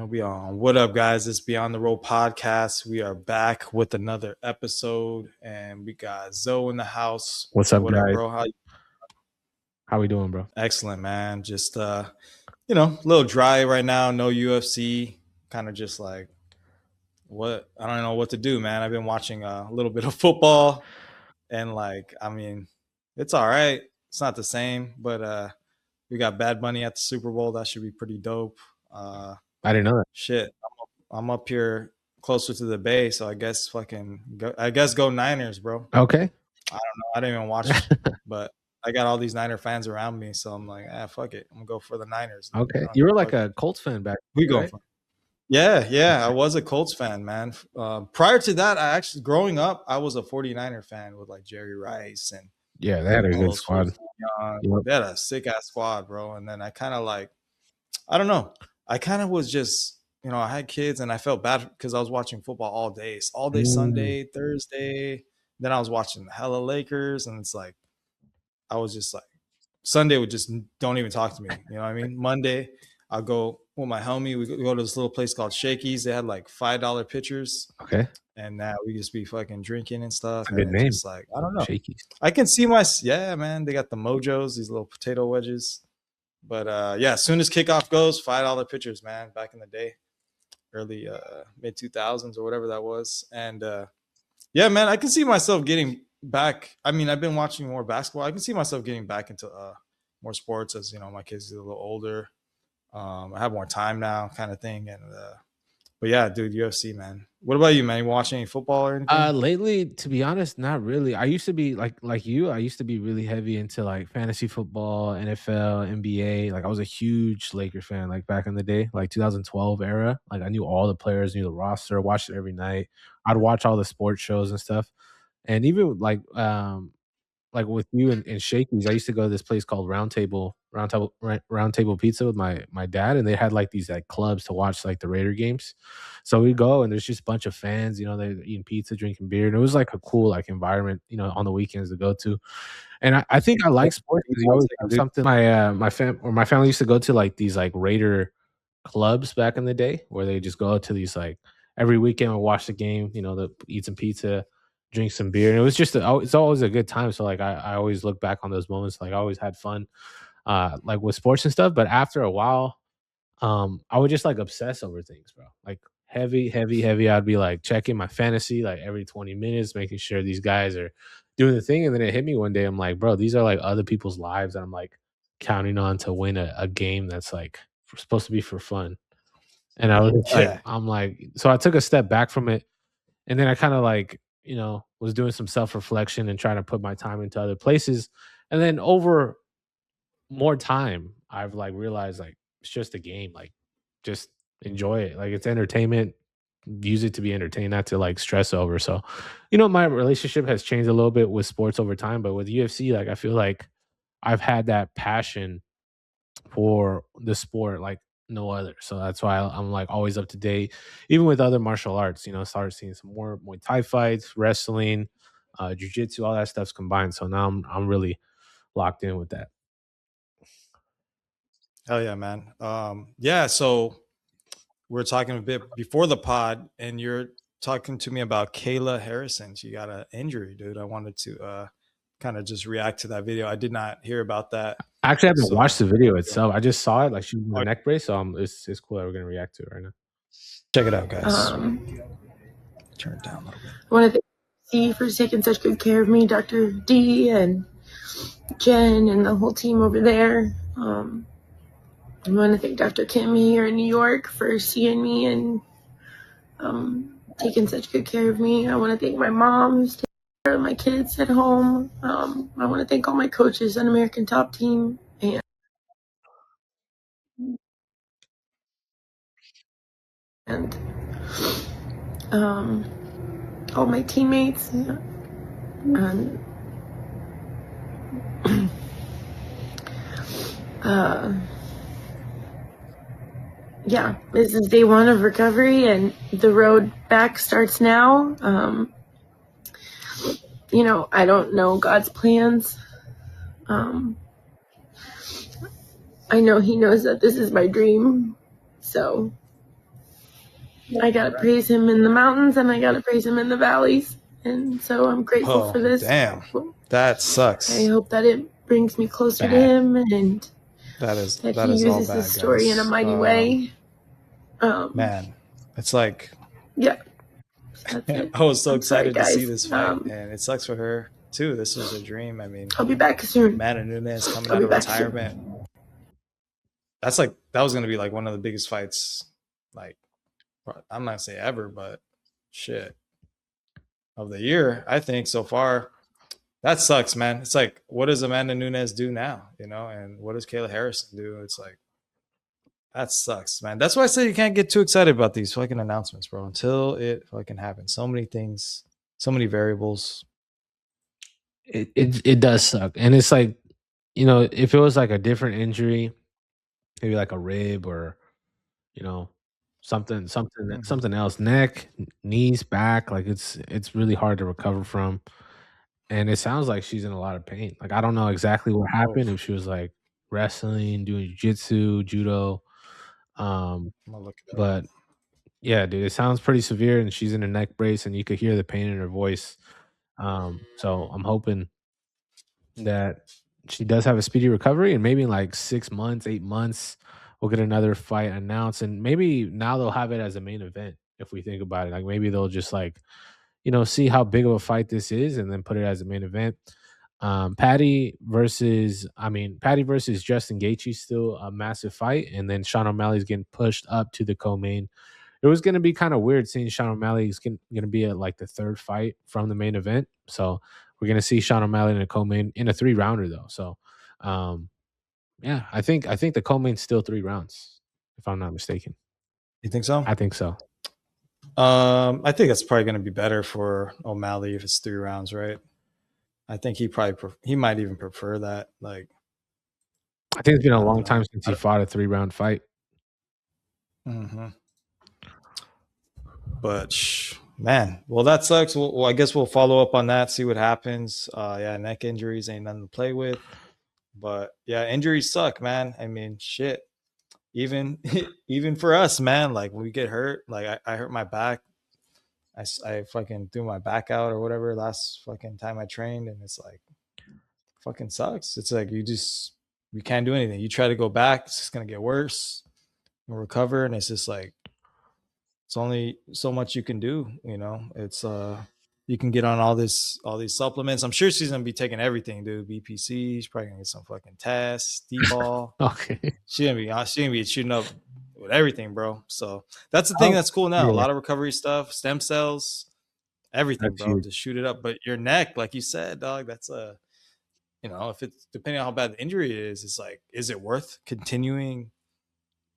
man. We on. What up, guys? It's Beyond the Road podcast. We are back with another episode, and we got Zoe in the house. What's up, What up, guys? bro? How we doing, bro? Excellent, man. Just a little dry right now. No UFC. Kind of just like what I don't know what to do, man. I've been watching a little bit of football, and it's all right. It's not the same, but we got Bad Bunny at the Super Bowl. That should be pretty dope. I didn't know that. Shit, I'm up here closer to the Bay, so I guess go Niners, bro. Okay. I don't know. I didn't even watch but I got all these Niner fans around me, so I'm like, fuck it. I'm gonna go for the Niners. Okay. You were like a Colts fan back then, We go right? for Yeah. I was a Colts fan, man. Prior to that, growing up, I was a 49er fan with like Jerry Rice and Yeah, they had a all good those squad. fools. Yep. They had a sick ass squad, bro. And then I kind of I don't know. I kind of was just, I had kids and I felt bad because I was watching football all day Sunday, Thursday. Then I was watching the hella Lakers, and it's like, I was just like, Sunday would just don't even talk to me. You know what I mean? Monday, I'll go with my homie. We go to this little place called Shakey's. They had like $5 pitchers. Okay. And now we just be fucking drinking and stuff. That's a good name. Just like, I don't know. Shakey's. I can see man. They got the mojos, these little potato wedges. But as soon as kickoff goes, $5 pitchers, man, back in the day, early mid 2000s or whatever that was. And man, I can see myself getting back. I mean, I've been watching more basketball. I can see myself getting back into more sports as my kids are a little older. I have more time now, kind of thing. And but yeah, dude, UFC, man. What about you, man? You watching any football or anything? Lately, to be honest, not really. I used to be like you. I used to be really heavy into like fantasy football, NFL, NBA. Like I was a huge Lakers fan, like back in the day, like 2012 era. Like I knew all the players, knew the roster, watched it every night. I'd watch all the sports shows and stuff. And even like with you and Shakey's, I used to go to this place called Roundtable Pizza with my dad, and they had like these like clubs to watch like the Raider games. So we go and there's just a bunch of fans, they're eating pizza, drinking beer, and it was like a cool like environment, on the weekends to go to. And I think I like sports because you always have something. My family used to go to like these like Raider clubs back in the day where they just go to these like every weekend and watch the game, eat some pizza, drink some beer, and it was just it's always a good time. So like I always look back on those moments, like I always had fun like with sports and stuff. But after a while, I would just like obsess over things, bro. Like heavy. I'd be like checking my fantasy like every 20 minutes, making sure these guys are doing the thing. And then it hit me one day. I'm like, bro, these are like other people's lives that I'm like counting on to win a game that's like supposed to be for fun. And I was I'm like, so I took a step back from it, and then I kind of like, was doing some self-reflection and trying to put my time into other places. And then over more time, I've like realized like it's just a game. Like just enjoy it. Like it's entertainment. Use it to be entertained, not to like stress over. So, my relationship has changed a little bit with sports over time, but with UFC, like I feel like I've had that passion for the sport like no other. So that's why I'm like always up to date, even with other martial arts. Started seeing some more Muay Thai fights, wrestling, jiu-jitsu, all that stuff's combined. So now I'm really locked in with that. Hell yeah, man. So we're talking a bit before the pod, and you're talking to me about Kayla Harrison. She got an injury, dude. I wanted to kind of just react to that video. I did not hear about that. Actually, I haven't watched the video itself. I just saw it. Like she was in a neck brace, so it's cool that we're gonna react to it right now. Check it out, guys. Turn it down a little bit. I want to thank C for taking such good care of me, Dr. D and Jen and the whole team over there. I want to thank Dr. Kim here in New York for seeing me and taking such good care of me. I want to thank my mom who's taking care of my kids at home. I want to thank all my coaches on American Top Team and all my teammates. This is day one of recovery, and the road back starts now. I don't know God's plans. I know He knows that this is my dream, so I gotta praise him in the mountains and I gotta praise him in the valleys. And so I'm grateful for this. Damn. That sucks. I hope that it brings me closer to him and that is he all uses bad, his story guys. in a mighty way. Man, it's like, yeah. That's it. I was so I'm excited sorry, to see guys. this fight, and it sucks for her too. This was a dream. I mean, I'll be back soon. Amanda Nunes coming I'll out be of back retirement. That's like, that was gonna be like one of the biggest fights, like, I'm not gonna say ever, but shit, of the year, I think so far. That sucks, man. It's like, what does Amanda Nunes do now? You know, and what does Kayla Harrison do? It's like, that sucks, man. That's why I say you can't get too excited about these fucking announcements, bro, until it fucking happens. So many things, so many variables. It does suck, and it's like, you know, if it was like a different injury, maybe like a rib or, you know, something else, neck, knees, back, like it's really hard to recover from. And it sounds like she's in a lot of pain. Like, I don't know exactly what happened, if she was like wrestling, doing jiu-jitsu, judo. I'm gonna look it up. But yeah, dude, it sounds pretty severe, and she's in a neck brace, and you could hear the pain in her voice. So I'm hoping that she does have a speedy recovery, and maybe in like 6 months, 8 months, we'll get another fight announced. And maybe now they'll have it as a main event if we think about it. Like, maybe they'll just like, you know, see how big of a fight this is and then put it as a main event. Patty versus Justin Gaethje still a massive fight, and then Sean O'Malley's getting pushed up to the co-main. It was going to be kind of weird seeing Sean O'Malley is going to be at like the third fight from the main event. So we're going to see Sean O'Malley in a co-main in a 3-rounder though. So yeah, I think the co-main's still 3 rounds if I'm not mistaken. You think so? I think so. I think it's probably going to be better for O'Malley if it's 3 rounds, right? I think he might even prefer that. Like, I think it's been a long time since he fought a 3-round fight. Mm-hmm. But man, well, that sucks. Well, I guess we'll follow up on that, see what happens. Yeah, neck injuries ain't nothing to play with. But yeah, injuries suck, man. I mean, shit. Even for us, man. Like, when we get hurt, like I hurt my back. I fucking threw my back out or whatever last fucking time I trained, and it's like, fucking sucks. It's like you can't do anything. You try to go back, it's just gonna get worse. And recover, and it's just like, it's only so much you can do. You know, it's you can get on all these supplements. I'm sure she's gonna be taking everything, dude. BPC. She's probably gonna get some fucking tests, D-ball. Okay. She's gonna be shooting up with everything, bro. So that's the thing that's cool now. Yeah. A lot of recovery stuff, stem cells, everything, That's bro. huge. To shoot it up. But your neck, like you said, dog, that's you know, if it's depending on how bad the injury is, it's like, is it worth continuing,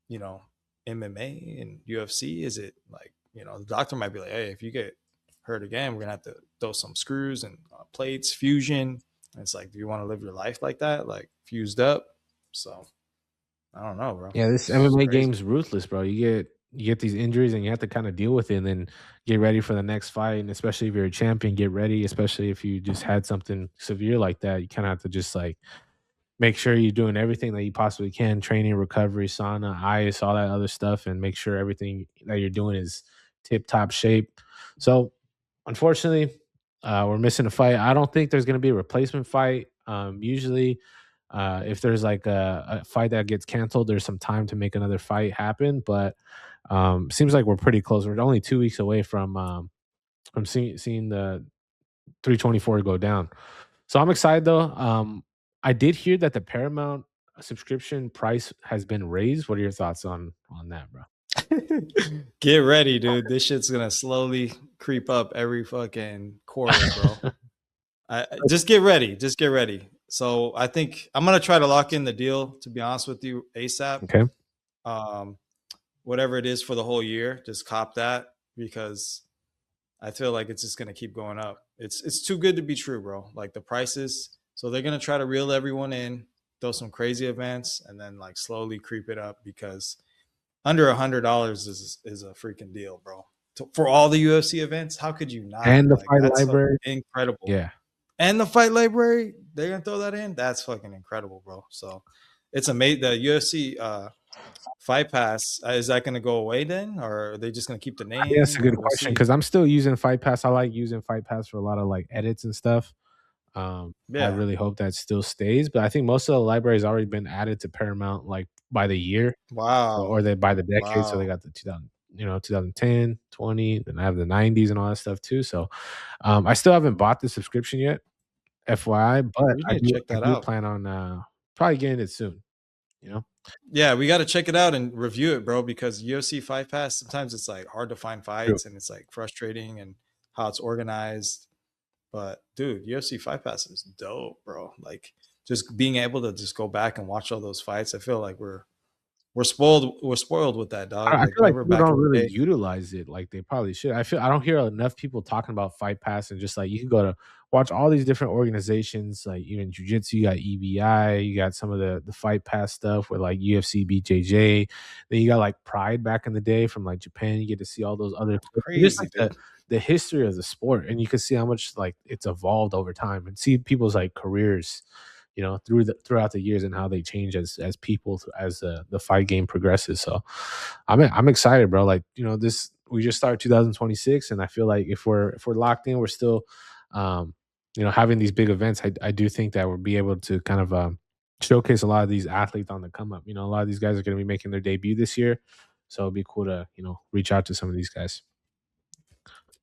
you know, MMA and UFC? Is it like, you know, the doctor might be like, hey, if you get hurt again, we're gonna have to throw some screws and plates, fusion. And it's like, do you want to live your life like that, like fused up? So I don't know, bro. Yeah, this MMA game's ruthless, bro. You get these injuries and you have to kind of deal with it and then get ready for the next fight. And especially if you're a champion, get ready, especially if you just had something severe like that. You kind of have to just like make sure you're doing everything that you possibly can, training, recovery, sauna, ice, all that other stuff, and make sure everything that you're doing is tip top shape. So unfortunately, we're missing a fight. I don't think there's going to be a replacement fight. Usually, if there's like a fight that gets canceled, there's some time to make another fight happen. But seems like we're pretty close. We're only 2 weeks away from seeing the 324 go down. So I'm excited though. I did hear that the Paramount subscription price has been raised. What are your thoughts on that, bro? Get ready, dude. This shit's gonna slowly creep up every fucking quarter, bro. Just get ready. Just get ready. So I think I'm gonna try to lock in the deal, to be honest with you, ASAP. Okay. Whatever it is for the whole year, just cop that, because I feel like it's just gonna keep going up. It's too good to be true, bro. Like, the prices. So they're gonna try to reel everyone in, throw some crazy events, and then like slowly creep it up, because under $100 is a freaking deal, bro. For all the UFC events, how could you not? And the like, fight that's library, incredible. yeah. And the fight library, they're gonna throw that in. That's fucking incredible, bro. So it's amazing. The UFC Fight Pass, is that going to go away then, or are they just going to keep the I think that's a name? good Or we'll question see. because I'm still using Fight Pass. I like using Fight Pass for a lot of like edits and stuff. I Yeah. really hope that still stays, but I think most of the library's already been added to Paramount like by the year Wow. or they by the decade. So they Wow. got the 2000, 2010, 20, then I have the 90s and all that stuff too. So I still haven't bought the subscription yet, FYI, but We I need to do check I that do out. plan on probably getting it soon, you know? Yeah, we got to check it out and review it, bro, because UFC Fight Pass, sometimes it's like hard to find True. fights and it's like frustrating and how it's organized. But dude, UFC Fight Pass is dope, bro. Like just being able to just go back and watch all those fights, I feel like we're spoiled with that, dog. I Like feel like remember people back don't in the really day? utilize it like they probably should. I don't hear enough people talking about Fight Pass and just like you can go to watch all these different organizations, like even Jiu-Jitsu, you got EBI, you got some of the Fight Pass stuff with like UFC, BJJ. Then you got like Pride back in the day from like Japan. You get to see all those other just Crazy, like dude. the history of the sport, and you can see how much like it's evolved over time, and see people's like careers, throughout the years and how they change as people as the fight game progresses. So I'm excited, bro. Like, this we just started 2026 and I feel like if we're locked in, we're still having these big events. I do think that we'll be able to kind of showcase a lot of these athletes on the come up. A lot of these guys are going to be making their debut this year. So it'd be cool to, reach out to some of these guys.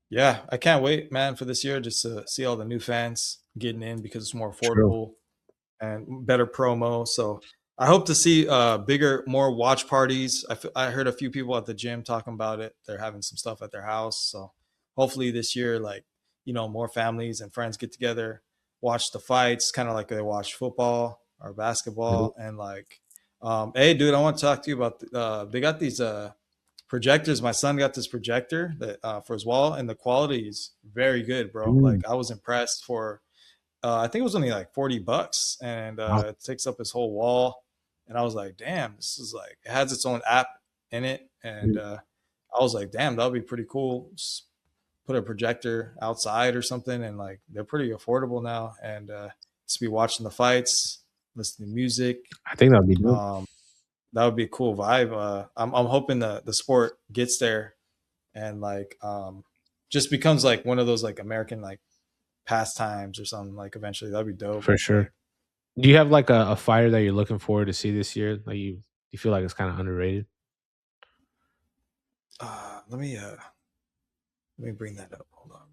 Yeah, I can't wait, man, for this year just to see all the new fans getting in because it's more True. affordable and better promo. So I hope to see bigger, more watch parties. I heard a few people at the gym talking about it. They're having some stuff at their house. So hopefully this year, like, more families and friends get together, watch the fights, kind of like they watch football or Mhm. basketball. And like, hey, dude, I want to talk to you about, they got these projectors. My son got this projector that for his wall, and the quality is very good, bro. Mm, Like I was impressed for I think it was only like $40, and wow. it takes up his whole wall. And I was like, damn, this is like it has its own app in it, and Mm. I was like, damn, that'll be pretty cool. Just put a projector outside or something, and like they're pretty affordable now, and just be watching the fights, listening to music. I think that'd be dope. Um, that would be a cool vibe. I'm hoping the sport gets there and like just becomes like one of those like American like pastimes or something. Like eventually, that'd be dope. For sure. Like Do you have like a fighter that you're looking forward to see this year? Like you feel like it's kind of underrated? let me bring that up. Hold on.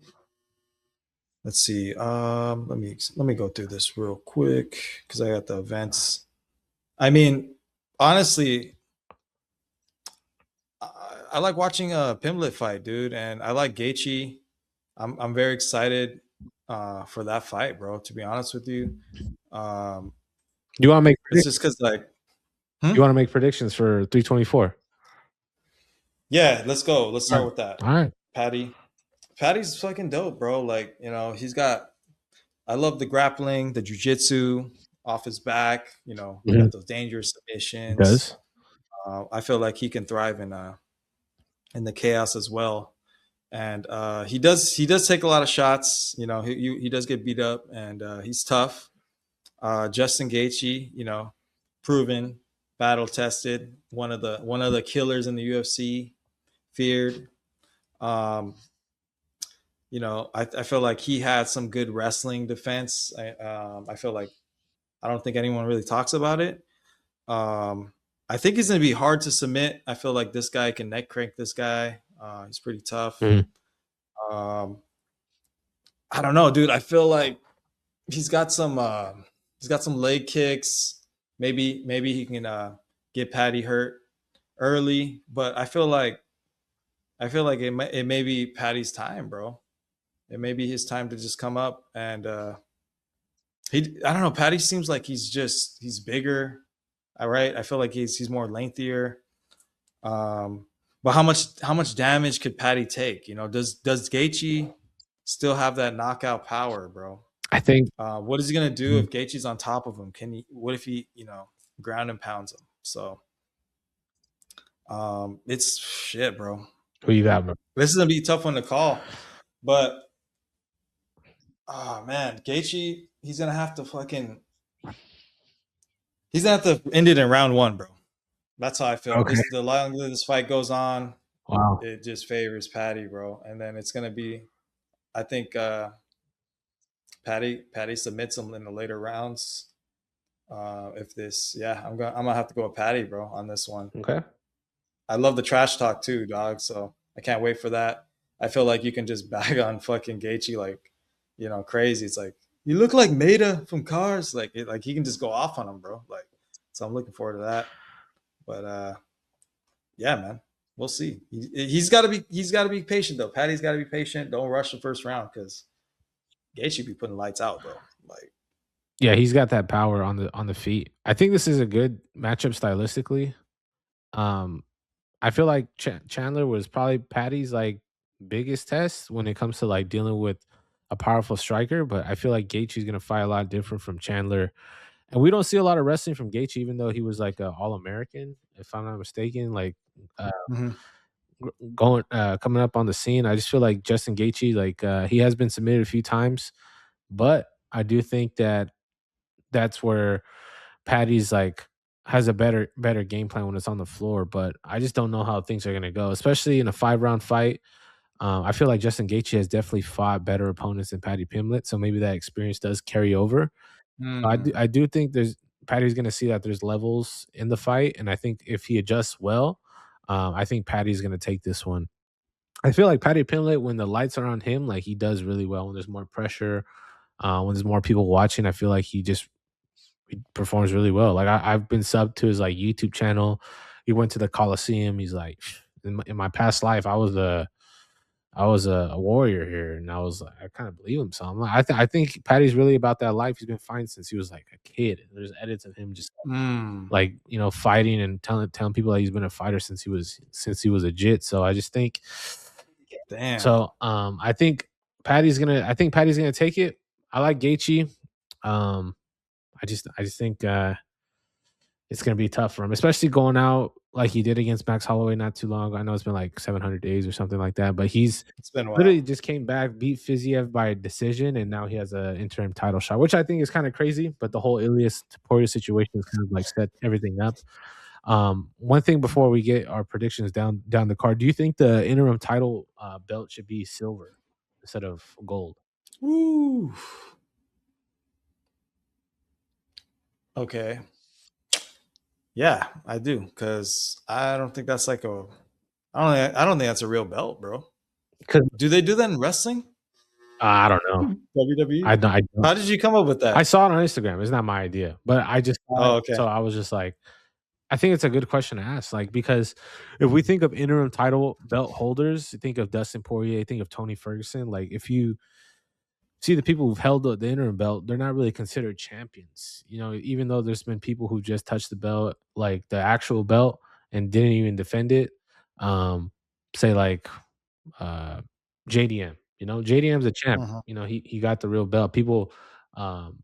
Let's see. Let me go through this real quick because I got the events. I mean, honestly, I like watching a Pimlet fight, dude, and I like Gaethje. I'm very excited for that fight, bro. To be honest with you, um, Do you want to make it's just because like, you want to make predictions for 324? yeah, let's go. Let's All start right. with that. All right. Patty's fucking dope, bro. Like, he's got. I love the grappling, the jujitsu off his back. He Mhm. got those dangerous It submissions. does. I feel like he can thrive in the chaos as well. And he does take a lot of shots. He does get beat up, and he's tough. Justin Gaethje, proven, battle tested, one of the killers in the UFC, feared. Um, I feel like he had some good wrestling defense. I feel like I don't think anyone really talks about it. Um, I think he's going to be hard to submit. I feel like this guy can neck crank this guy. He's pretty tough. Mhm. Um, I don't know, dude. I feel like he's got some he's got some leg kicks. Maybe he can get Patty hurt early, but I feel like it may be Patty's time, bro. It may be his time to just come up and I don't know. Patty seems like he's bigger. All right, I feel like he's more lengthier. Um, but how much damage could Patty take? Does Gaethje still have that knockout power, bro? I think What is he gonna do Mhm. if Gaethje's on top of him? Can he? What if he ground and pounds him? So it's shit, bro. Who you got, bro? This is gonna be a tough one to call, but oh man, Gaethje, he's gonna have to end it in round one, bro. That's how I feel. Okay. The longer this fight goes on, Wow. it just favors Patty, bro. And then it's gonna be, I think, Patty submits him in the later rounds. If this, yeah, I'm gonna have to go with Patty, bro, on this one. Okay. I love the trash talk too, dog. So I can't wait for that. I feel like you can just bag on fucking Gaethje like, crazy. It's like you look like Maida from Cars. Like he can just go off on him, bro. Like, so I'm looking forward to that. But yeah, man, we'll see. He's got to be patient though. Patty's got to be patient. Don't rush the first round because Gaethje be putting lights out, bro. Like, Yeah, he's got that power on the feet. I think this is a good matchup stylistically. Um, I feel like Chandler was probably Patty's like biggest test when it comes to like dealing with a powerful striker, but I feel like Gaethje's gonna fight a lot different from Chandler, and we don't see a lot of wrestling from Gaethje, even though he was like a All American, if I'm not mistaken. Like uh, mhm. going coming up on the scene, I just feel like Justin Gaethje, like he has been submitted a few times, but I do think that that's where Patty's like has a better game plan when it's on the floor, but I just don't know how things are gonna go, especially in a 5-round fight. I feel like Justin Gaethje has definitely fought better opponents than Patty Pimblett, so maybe that experience does carry over. Mm. I do think there's Patty's gonna see that there's levels in the fight, and I think if he adjusts well, I think Patty's gonna take this one. I feel like Patty Pimblett, when the lights are on him, like he does really well when there's more pressure, when there's more people watching. I feel like he performs really well. Like I've been subbed to his like YouTube channel. He went to the Coliseum. He's like, in my past life, I was a warrior here, and I was like, I kind of believe him. So I'm like, I think Patty's really about that life. He's been fighting since he was like a kid. There's edits of him just Mm. like fighting and telling people that he's been a fighter since he was a jit. So I just think Damn. so. I think Patty's gonna take it. I like Gaethje. Um, I just think it's gonna be tough for him, especially going out like he did against Max Holloway not too long ago. I know it's been like 700 days or something like that, but he's It's been a literally while. just came back, beat Fiziev by decision, and now he has an interim title shot, which I think is kind of crazy. But the whole Ilias Taporia situation is kind of like set everything up. One thing before we get our predictions down the card, do you think the interim title belt should be silver instead of gold? Woo. Okay. Yeah, I do because I don't think that's like a. I don't think that's a real belt, bro. Because Do they do that in wrestling? I don't know. WWE. I don't. How did you come up with I that? saw it on Instagram. It's not my idea, but I just saw it, Oh, okay. so I was just like, I think it's a good question to ask. Like, because if we think of interim title belt holders, you think of Dustin Poirier, think of Tony Ferguson. Like, if you see the people who've held the interim belt, they're not really considered champions. Even though there's been people who just touched the belt, like the actual belt, and didn't even defend it. Say like uh, JDM. JDM's a champ. Uh-huh. He got the real belt. People, um,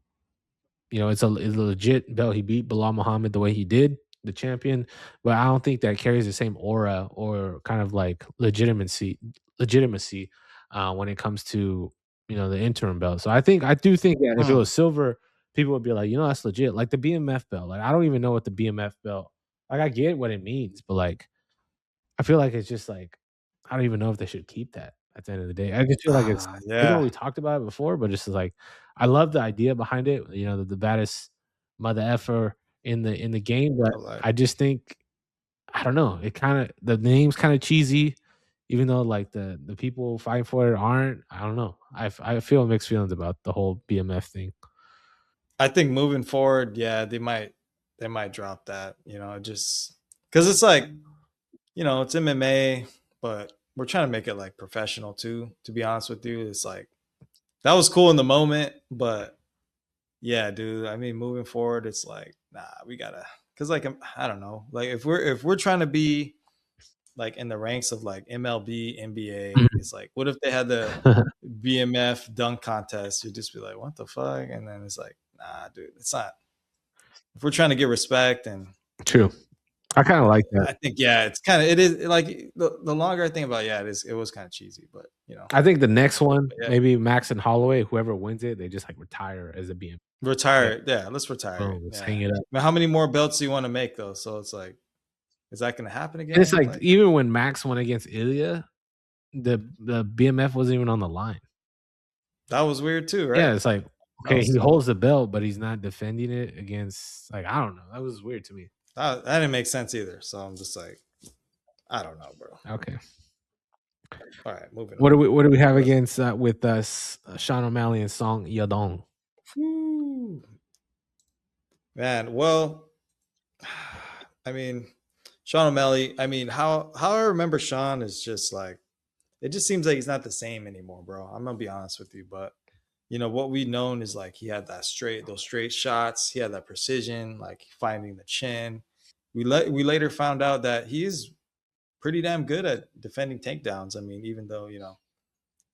it's a legit belt. He beat Bilal Muhammad the way he did, the champion, but I don't think that carries the same aura or kind of like legitimacy when it comes to the interim belt. So I do think that if it Mm. was silver, people would be like, that's legit. Like the BMF belt. Like I don't even know what the BMF belt. Like I get what it means, but like I feel like it's just like I don't even know if they should keep that at the end of the day. I just feel like it's even though Yeah. we talked about it before, but just like I love the idea behind it, the baddest mother effer in the game, but But like, I just think I don't know, the name's kinda cheesy, even though like the people fighting for it aren't. I don't know. I feel mixed feelings about the whole BMF thing. I think moving forward, yeah, they might drop that. Just because it's like it's MMA, but we're trying to make it like professional too. To be honest with you, it's like that was cool in the moment, but yeah, dude. I mean, moving forward, it's like nah, we gotta because like I don't know, like if we're trying to be like in the ranks of like MLB, NBA, Mhm. it's like what if they had the BMF dunk contest? You'd just be like, what the fuck? And then it's like, nah, dude, it's not. If we're trying to get respect and True. I kinda like that. I think yeah, it is like the longer I think about it, yeah, it was kind of cheesy, but I think the next one, but yeah, maybe Max and Holloway, whoever wins it, they just like retire as a BMF. Yeah, retire. Yeah, let's retire it. boom, let's Yeah. hang it up. But how many more belts do you want to make though? So it's like Is that going to happen And it's again? like Like, even when Max went against Ilya, the BMF wasn't even on the line. that was weird too, right? Yeah, it's like, That okay, he was holds the belt, but he's not defending it against, like, I don't know. That was weird to me. that didn't make sense either. So I'm just like, I don't know, bro. Okay. All right, moving What on. do we have against with us Sean O'Malley and Song Yadong? Whew. Man, well, I mean, Sean O'Malley. I mean, how I remember Sean is just like, it just seems like he's not the same anymore, bro. I'm gonna be honest with you, but what we've known is like he had those straight shots. He had that precision, like finding the chin. We later found out that he's pretty damn good at defending takedowns. I mean, even though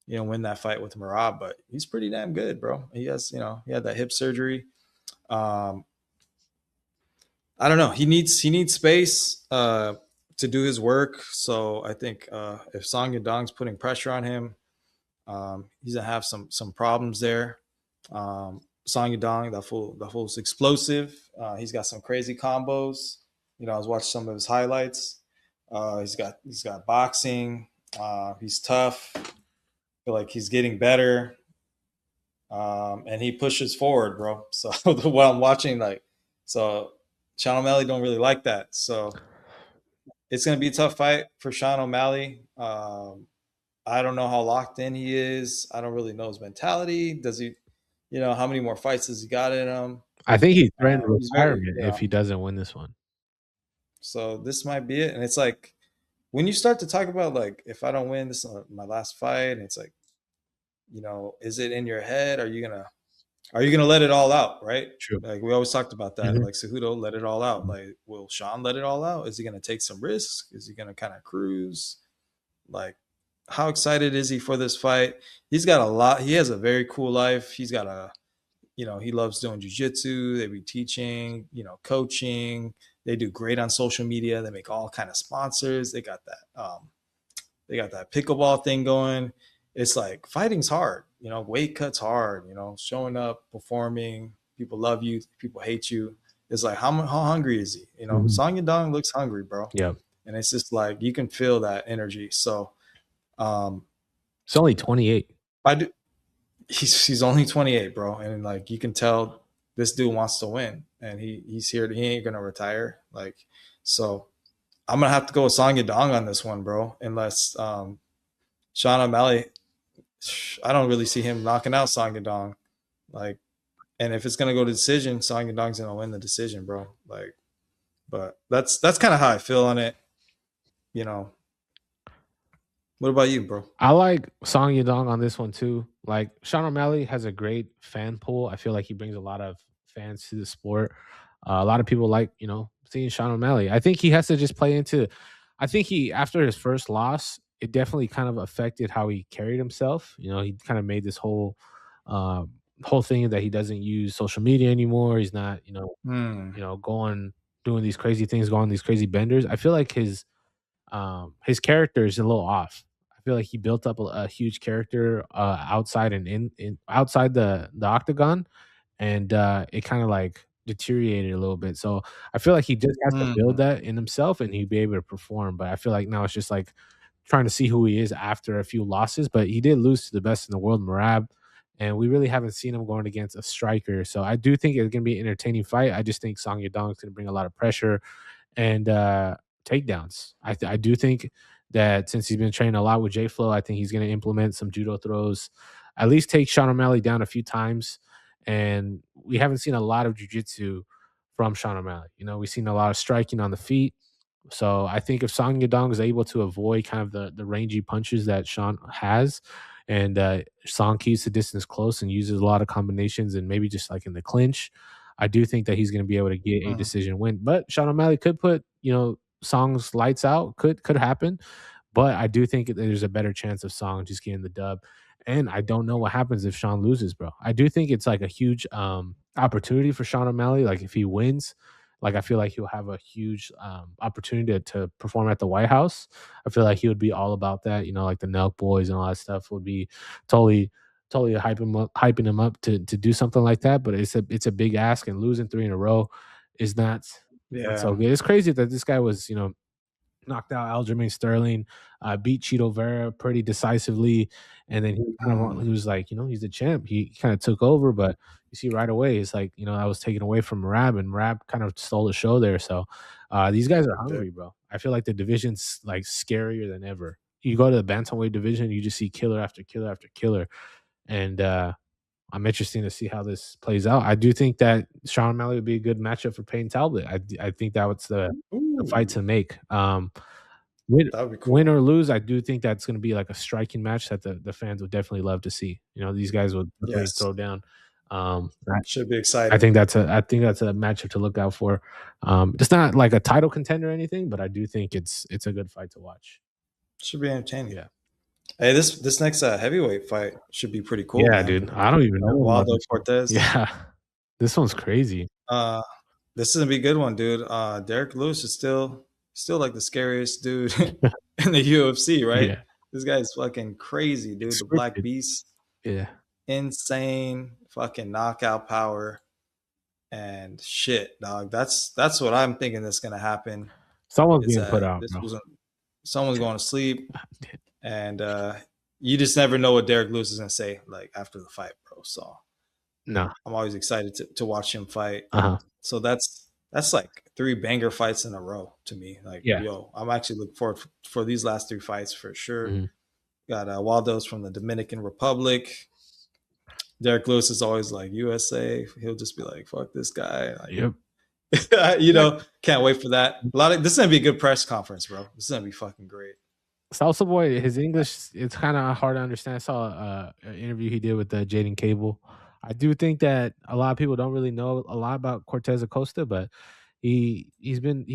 win that fight with Marab, but he's pretty damn good, bro. He has he had that hip surgery. Um, I don't know. He needs space to do his work. So I think if Song Yadong's putting pressure on him, he's gonna have some problems there. Song Yadong, that fool's explosive. He's got some crazy combos. I was watching some of his highlights. He's got boxing. He's tough. I feel like he's getting better. And he pushes forward, bro. So while I'm watching, so Sean O'Malley don't really like that. So it's gonna be a tough fight for Sean O'Malley. I don't know how locked in he is. I don't really know his mentality. Does he, how many more fights has he got in him? I think he threatened He's very, retirement if he doesn't win this one. So this might be it. And it's like when you start to talk about like, if I don't win, this is my last fight. And it's like, is it in your head? Are you gonna let it all out, right? True. Like we always talked about that. Mhm. Like Cejudo, let it all out. Like, will Sean let it all out? Is he gonna take some risks? Is he gonna kind of cruise? Like, how excited is he for this fight? He's got a lot. He has a very cool life. He's got he loves doing jujitsu. They be teaching, coaching. They do great on social media. They make all kind of sponsors. They got that pickleball thing going. It's like fighting's hard, weight cuts hard, showing up, performing, people love you, people hate you. It's like, how hungry is he? Song Yadong looks hungry, bro. Yeah. And it's just like, you can feel that energy. So, it's only 28. He's only 28, bro. And like, you can tell this dude wants to win and he's here. He ain't going to retire. Like, so I'm going to have to go with Song Yadong on this one, bro. Unless, Sean O'Malley, I don't really see him knocking out Song Yadong. Like, and if it's gonna go to decision, Song Yadong's gonna win the decision, bro. Like, but that's kind of how I feel on it. What about you, bro? I like Song Yadong on this one too. Like Sean O'Malley has a great fan pool. I feel like he brings a lot of fans to the sport. A lot of people like seeing Sean O'Malley. I think he has to just play into. I think he after his first loss, it definitely kind of affected how he carried himself. He kind of made this whole thing that he doesn't use social media anymore. He's not going doing these crazy things, going on these crazy benders. I feel like his character is a little off. I feel like he built up a huge character outside and in outside the octagon, and it kind of like deteriorated a little bit. So I feel like he just has to build that in himself, and he'd be able to perform. But I feel like now it's just like trying to see who he is after a few losses. But he did lose to the best in the world, Marab, and we really haven't seen him going against a striker. So I do think it's gonna be an entertaining fight. I just think Song Yadong is gonna bring a lot of pressure and takedowns. I do think that since he's been training a lot with J Flow, I think he's going to implement some judo throws, at least take Sean O'Malley down a few times. And we haven't seen a lot of jujitsu from Sean O'Malley. We've seen a lot of striking on the feet. So I think if Song Yadong is able to avoid kind of the rangy punches that Sean has, and Song keeps the distance close and uses a lot of combinations and maybe just like in the clinch, I do think that he's going to be able to get a decision win. But Sean O'Malley could put Song's lights out. Could happen. But I do think that there's a better chance of Song just getting the dub. And I don't know what happens if Sean loses, bro. I do think it's like a huge opportunity for Sean O'Malley. Like if he wins, like I feel like he'll have a huge opportunity to perform at the White House. I feel like he would be all about that. Like the Nelk Boys and all that stuff would be totally hyping him up to do something like that. But it's a big ask, and losing 3 in a row is not so good. It's crazy that this guy was knocked out Aljamain Sterling, beat Cheeto Vera pretty decisively, and then he was like, he's the champ. He kind of took over, but you see right away, it's like I was taken away from Marab, and Marab kind of stole the show there. So these guys are Yeah. hungry, bro. I feel like the division's like scarier than ever. You go to the bantamweight division, you just see killer after killer after killer, and I'm interested to see how this plays out. I do think that Sean O'Malley would be a good matchup for Payne Talbot. I think that was the fight to Ooh, make. Win that would be win cool. or lose, I do think that's gonna be like a striking match that the fans would definitely love to see. These guys would definitely Yes, throw down. I should be I exciting. think that's a matchup to look out for. It's not like a title contender or anything, but I do think it's a good fight to watch. Should be entertaining. Yeah. Hey, this next heavyweight fight should be pretty cool, Yeah, man. dude. I don't even know about Waldo this one. Cortez. Yeah. This one's crazy. Uh, this is gonna be a good one, dude. Derek Lewis is still like the scariest dude in the UFC, right? Yeah. This guy is fucking crazy, dude. It's The Black scripted. Beast, Yeah. insane fucking knockout power and shit, dog. That's what I'm thinking that's gonna happen. Someone's Is being put that out, bro. someone's going to sleep, and you just never know what Derek Lewis is gonna say like after the fight, bro. So No. I'm always excited to watch him fight. Uh-huh. So that's like 3 banger fights in a row to me. Like, Yeah. yo, I'm actually looking forward for these last 3 fights for sure. Mhm. Got Waldo's from the Dominican Republic. Derek Lewis is always like USA. He'll just be like, "Fuck this guy." Like, Yep. Can't wait for that. This is gonna be a good press conference, bro. This is gonna be fucking great. Salsa Boy, his English, it's kind of hard to understand. I saw an interview he did with Jaden Cable. I do think that a lot of people don't really know a lot about Cortez Acosta, but he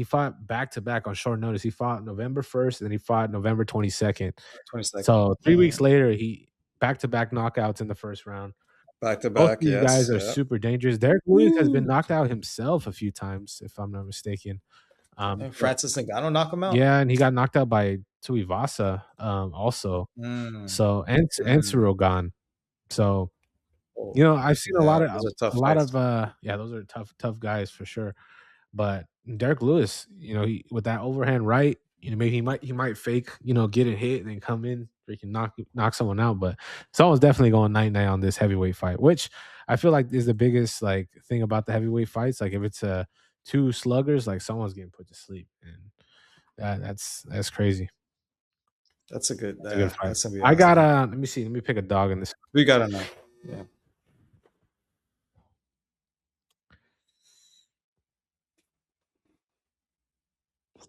fought back to back on short notice. He fought November 1st, and then he fought November 22nd. 22nd. So 3 weeks later, he back to back knockouts in the first round. Back to Both of back, these guys yes. are Yeah. super dangerous. Derek Lewis has been knocked out himself a few times, if I'm not mistaken. And Francis Ngannou knock him out. Yeah, and he got knocked out by Tuivasa, also. So and Ciryl Gane. So, I've seen a Yeah, lot of those are tough a lot fights. of those are tough guys for sure. But Derek Lewis, he with that overhand right, maybe he might fake, getting hit and then come in, freaking knock someone out. But someone's definitely going 9-9 on this heavyweight fight, which I feel like is the biggest like thing about the heavyweight fights. Like if it's two sluggers, like someone's getting put to sleep, and that's crazy. That's a good Fight. that's gonna be I awesome. got let me see. Let me pick a dog in this. We gotta know. Yeah.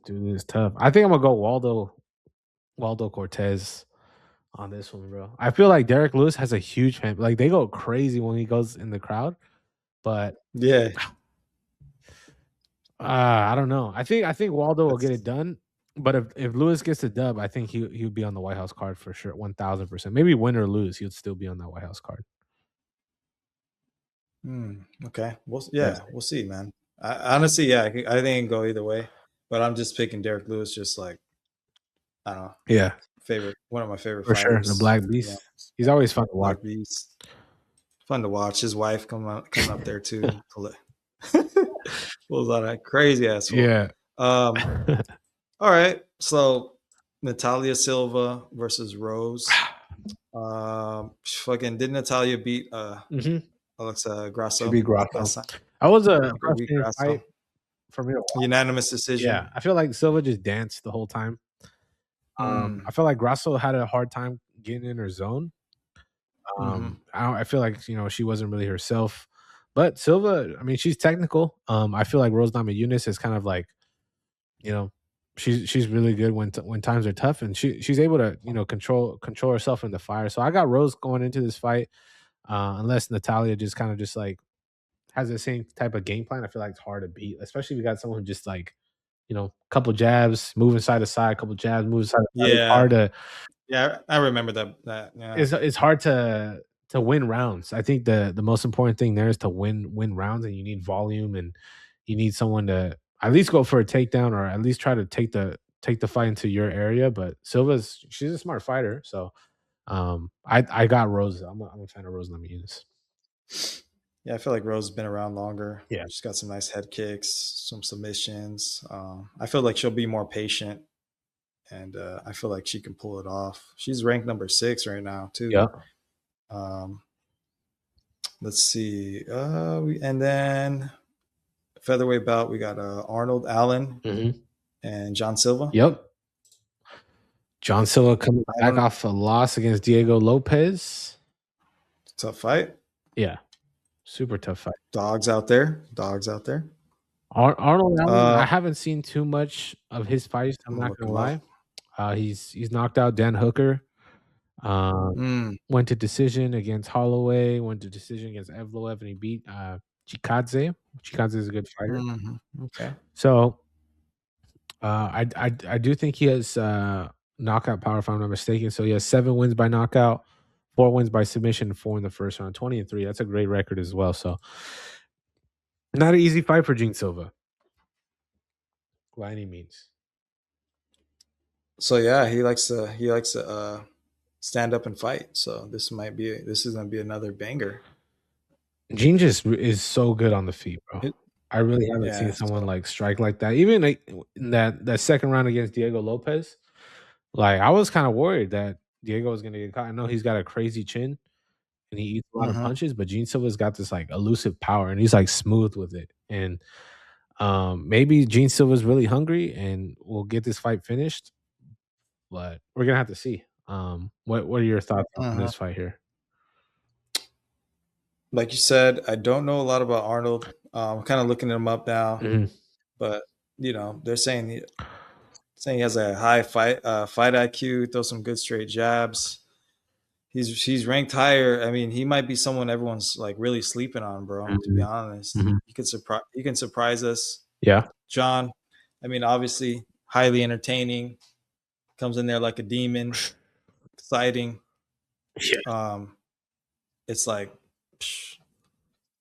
Dude, it's tough. I think I'm gonna go Waldo Cortez on this one, bro. I feel like Derek Lewis has a huge fan. Like they go crazy when he goes in the crowd, but Yeah. I don't know. I think Waldo will get it done. But if Lewis gets the dub, I think he would be on the White House card for sure, 1000%. Maybe win or lose, he would still be on that White House card. Okay. We'll see, man. Honestly, yeah, I think it can go either way. But I'm just picking Derek Lewis, just like I don't know. Yeah, one of my favorite for fighters. sure. The Black Beast. He's always fun to watch. Black Beast. Fun to watch. His wife coming up there too. Pulls out that crazy ass. Yeah. All right. So Natalia Silva versus Rose. Fucking did Natalia beat Alexa Grasso? Should be Grasso. I was a frustrating fight for me to watch. Unanimous decision. Yeah, I feel like Silva just danced the whole time. I feel like Grasso had a hard time getting in her zone. I feel like she wasn't really herself, but Silva, I mean, she's technical. I feel like Rose Namajunas is kind of like, she's really good when times are tough, and she's able to control herself in the fire. So I got Rose going into this fight, unless Natalia just like has the same type of game plan. I feel like it's hard to beat, especially if you got someone who just like, couple jabs, moving side to side, couple jabs, moving side to side. It's hard to. Yeah, I remember that. Yeah. It's hard to win rounds. I think the most important thing there is to win rounds, and you need volume, and you need someone to at least go for a takedown, or at least try to take the fight into your area. But she's a smart fighter, so I got Rose. I'm a fan of Rose Namajunas. Yeah, I feel like Rose has been around longer. Yeah, she's got some nice head kicks, some submissions. I feel like she'll be more patient and I feel like she can pull it off. She's ranked number 6 right now too. Yeah. Um, let's see. And then featherweight bout, we got Arnold Allen Mhm. and John Silva. Yep. John Silva coming I back don't. off a loss against Diego Lopez. Tough fight. Yeah. Super tough fight. Dogs out there. Dogs out there. Arnold Allen, I Uh, haven't seen too much of his fights. I'm I'm gonna not look gonna him up. lie. He's knocked out Dan Hooker. Went to decision against Holloway. Went to decision against Evloev, and he beat Chikadze. Chikadze is a good fighter. Okay. So I do think he has knockout power, if I'm not mistaken. So he has 7 wins by knockout, 4 wins by submission, 4 in the first round, 20-3. That's a great record as well. So not an easy fight for Gene Silva by any means. So yeah, he likes to stand up and fight. So this is gonna be another banger. Gene just is so good on the feet, bro. I really haven't seen someone like strike like that. Even like in that second round against Diego Lopez, like I was kind of worried that Diego was gonna get caught. I know he's got a crazy chin and he eats a lot of punches, but Gene Silva's got this like elusive power and he's like smooth with it. And maybe Gene Silva's really hungry and we'll get this fight finished, but we're gonna have to see. What are your thoughts on this fight here? Like you said, I don't know a lot about Arnold. I'm kind of looking him up now, but they're saying he has a high fight IQ, throws some good straight jabs. He's ranked higher. I mean, he might be someone everyone's like really sleeping on, bro. To be honest, he can surprise us. Yeah, John. I mean, obviously, highly entertaining. Comes in there like a demon, exciting. Yeah. It's like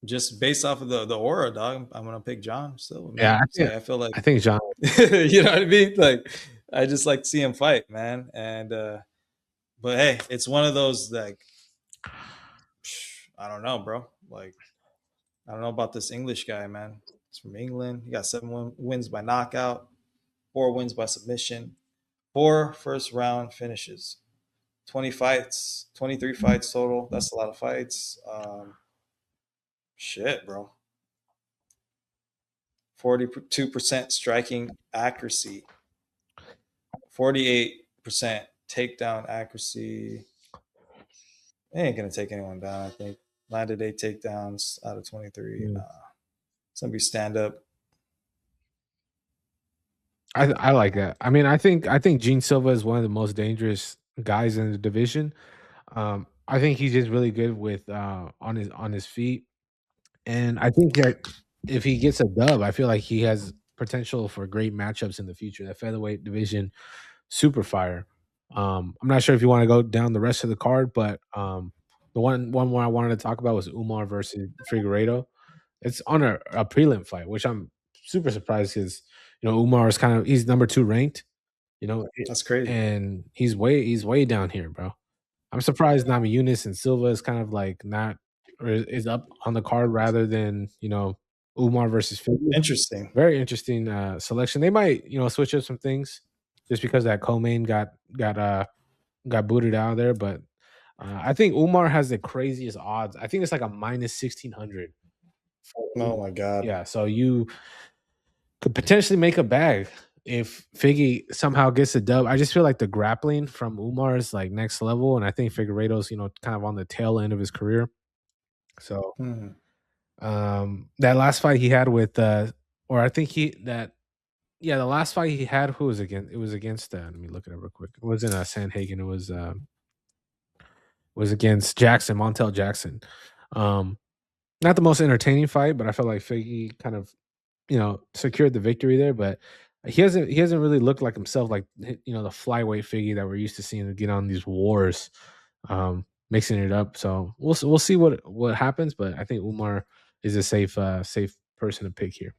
just based off of the aura, dog. I'm gonna pick John still. Man. Yeah, I feel like I think John. you know what I mean? Like I just like to see him fight, man. And but hey, it's one of those like I don't know, bro. Like I don't know about this English guy, man. He's from England. He got 7 wins by knockout, 4 wins by submission, 4 first round finishes, 20 fights, 23 fights total. That's a lot of fights. Shit, bro. 42% striking accuracy, 48% takedown accuracy. They ain't gonna take anyone down. I think landed 8 takedowns out of 23. It's gonna be stand up. I like that. I mean, I think Gene Silva is one of the most dangerous guys in the division. I think he's just really good with on his feet, and I think that if he gets a dub, I feel like he has potential for great matchups in the future. That featherweight division, super fire. I'm not sure if you want to go down the rest of the card, but the one more I wanted to talk about was Umar versus Figueiredo. It's on a prelim fight, which I'm super surprised because Umar is he's number 2 ranked. That's crazy. And he's way down here, bro. I'm surprised Nami Yunus and Silva is kind of like not or is up on the card rather than Umar versus Figueiredo. Interesting. Very interesting selection. They might switch up some things just because that co-main got booted out of there, but I think Umar has the craziest odds. I think it's like a minus 1,600. Oh my god. Yeah, so you could potentially make a bag if Figgy somehow gets a dub. I just feel like the grappling from Umar is like next level, and I think Figueiredo's kind of on the tail end of his career. So that last fight he had with the last fight he had, who was against? It was against let me look it up real quick. It wasn't Sandhagen. It was against Jackson, Montel Jackson. Not the most entertaining fight, but I felt like Figgy kind of secured the victory there. But he hasn't really looked like himself, like the flyweight Figgy that we're used to seeing get on these wars, mixing it up. So we'll see what happens. But I think Umar is a safe person to pick here.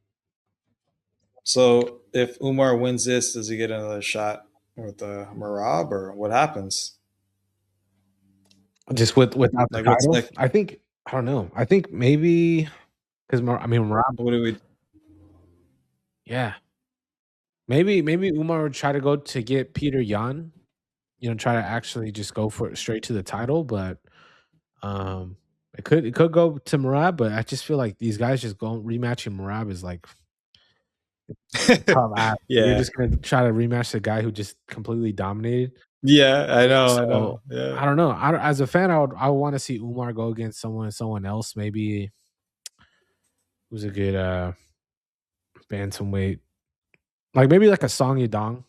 So if Umar wins this, does he get another shot with Merab, or what happens? Just without the title? I think I don't know. I think maybe because Merab. What do we? Yeah. Maybe Umar would try to go to get Peter Yan, try to actually just go for it straight to the title, but um it could go to Merab, but I just feel like these guys just going rematching Merab is like tough ass. You're Yeah. just gonna try to rematch the guy who just completely dominated. Yeah, I know, I So know. Yeah. I don't know. As a fan, I would want to see Umar go against someone else. Maybe who's a good bantamweight, like maybe like a Song Yadong,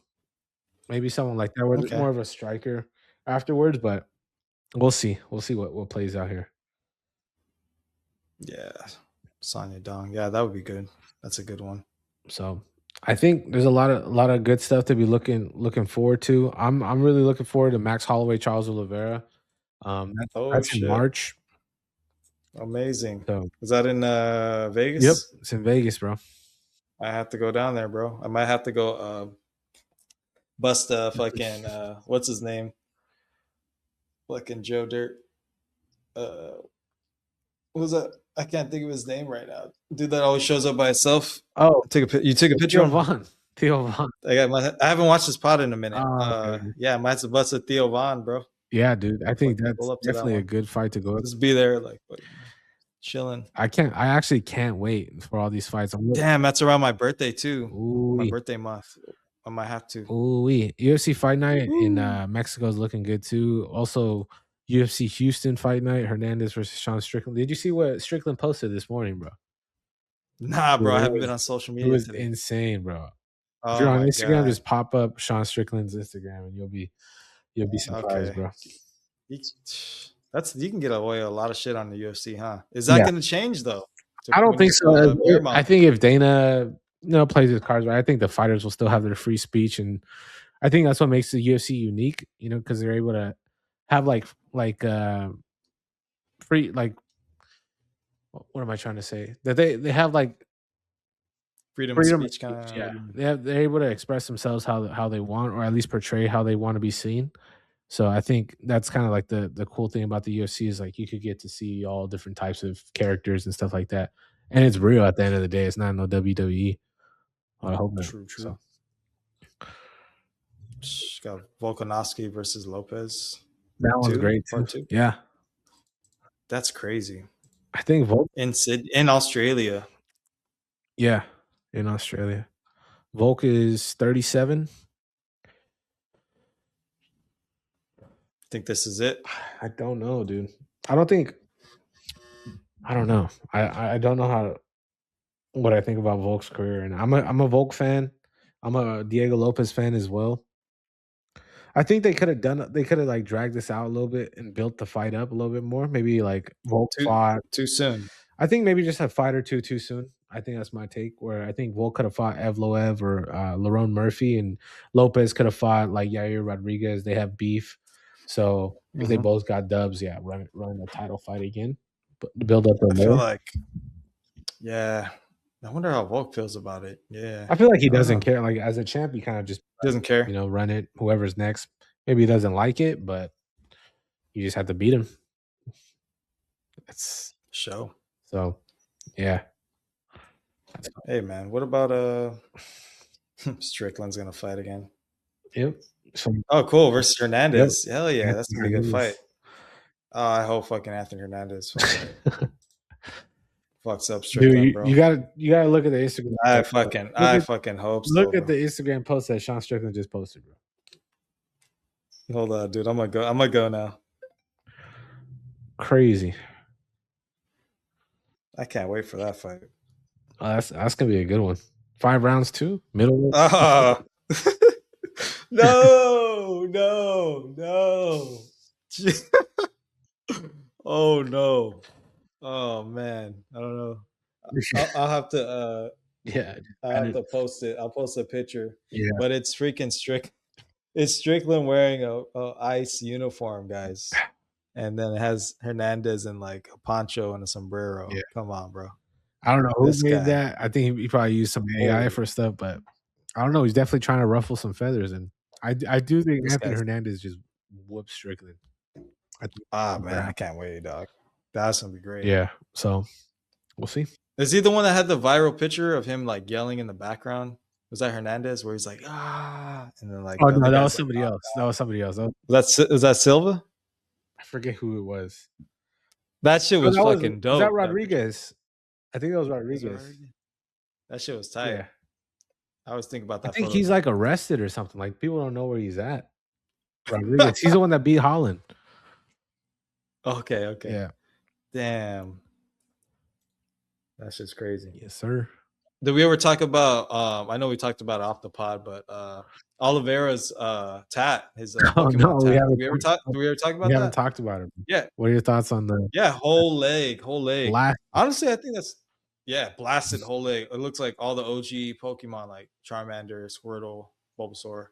maybe someone like that, where there's Okay. more of a striker afterwards. But we'll see. We'll see what plays out here. Yeah. Sonya Dong. Yeah, that would be good. That's a good one. So I think there's a lot of good stuff to be looking forward to. I'm really looking forward to Max Holloway, Charles Oliveira. That's Oh that's in shit. March. Amazing. So Is that in yep, Vegas? it's in Vegas, bro. I have to go down there, bro. I might have to go bust fucking what's his name? Fucking Joe Dirt. Uh what was that? I can't think of his name right now. Dude that always shows up by himself. Oh, You took a picture Theo of him? Vaughn. Theo Vaughn. I haven't watched this pod in a minute. Oh, okay. Yeah, I might have to bust a Theo Vaughn, bro. Yeah, dude. I think Fucking that's pull up to that definitely a one. good fight to go. Just be there, like chilling. I actually can't wait for all these fights. Damn, that's around my birthday too. My Ooh, birthday month. I might have to. ooh, UFC Fight Night in Woo. Mexico is looking good too. Also, UFC Houston Fight Night, Hernandez versus Sean Strickland. Did you see what Strickland posted this morning, bro? Nah, Dude, bro. I haven't been on social it media was today. insane, bro. If you're Oh on my Instagram, god. just pop up Sean Strickland's Instagram, and you'll be surprised, Okay. bro. You, you can get away with a lot of shit on the UFC, huh? Is that Yeah, going to change though? I don't When you think so. I Miramont? think if Dana, plays his cards right, I think the fighters will still have their free speech, and I think that's what makes the UFC unique. Because they're able to have free, like, what am I trying to say? That they have like Freedom of freedom of speech, kind speech. of. Yeah, they're able to express themselves how they want, or at least portray how they want to be seen. So I think that's kind of like the cool thing about the UFC is like you could get to see all different types of characters and stuff like that, and it's real at the end of the day. It's not no WWE. I hope not. True, true. So Got Volkanovski versus Lopez. that one's great too. Part two. Yeah, That's crazy. I think Volk. In Australia. Yeah, in Australia, Volk is 37. Think this is it? I don't know, dude. I don't think. I don't know. I don't know what I think about Volk's career, and I'm a Volk fan. I'm a Diego Lopez fan as well. I think they could have like dragged this out a little bit and built the fight up a little bit more. Maybe like Volk fought. Too soon. I think maybe just a fight or two too soon. I think that's my take. Where I think Volk could have fought Evloev or Lerone Murphy, and Lopez could have fought like Yair Rodriguez. They have beef, so if they both got dubs, yeah, run a title fight again, but build up the I feel lore. like, yeah. I wonder how Volk feels about it. Yeah. I feel like he I don't doesn't know. care. Like as a champ, he kind of just Doesn't care. run it. Whoever's next, maybe he doesn't like it, but you just have to beat him. It's Show. so, yeah. Hey man, what about Strickland's gonna fight again? Yep. So, Oh, cool. Versus Hernandez. yep. Hell yeah, that's gonna be a good Hernandez. fight. Oh, I hope fucking Anthony Hernandez fucking fucks up Strickland, Dude, bro. you gotta look at the Instagram. I post. fucking hope so. Look at Bro. the Instagram post that Sean Strickland just posted, bro. Hold on, dude. I'm gonna go now. Crazy. I can't wait for that fight. Oh, that's gonna be a good one. 5 rounds too, middle. Oh. No, no, no. Oh no. Oh man. I don't know. I'll have to Yeah, I have to post it. I'll post a picture. yeah. But it's freaking strict. It's Strickland wearing a ice uniform, guys. And then it has Hernandez in like a poncho and a sombrero. Yeah. Come on, bro. I don't know who This made guy. that. I think he probably used some AI Holy. for stuff, but I don't know. He's definitely trying to ruffle some feathers, and I do think This Anthony guy's Hernandez just whoops Strickland. man, I can't wait, dog. That's gonna be great. Yeah, so we'll see. Is he the one that had the viral picture of him like yelling in the background? Was that Hernandez where he's like and then like Oh the no, other that guy's was like, somebody else. That was somebody else. was that Silva? I forget who it was. That shit Oh, was that fucking was that dope. Rodriguez? I think that was Was it Rodriguez. Rodriguez? That shit was tight. Yeah, I always think about I that think photo. he's like arrested or something. Like people don't know where he's at. Rodriguez, he's the one that beat Holland. Okay. Yeah, Damn. That shit's crazy. yes, sir. Did we ever talk about I know we talked about it off the pod, but Oliveira's tat, his Oh Pokemon no, we tat. haven't. Did we ever talk We about haven't that? talked about it. Yeah. What are your thoughts on the Yeah, whole leg. blast? Honestly, I think that's blasted whole leg. It looks like all the OG Pokemon like Charmander, Squirtle, Bulbasaur.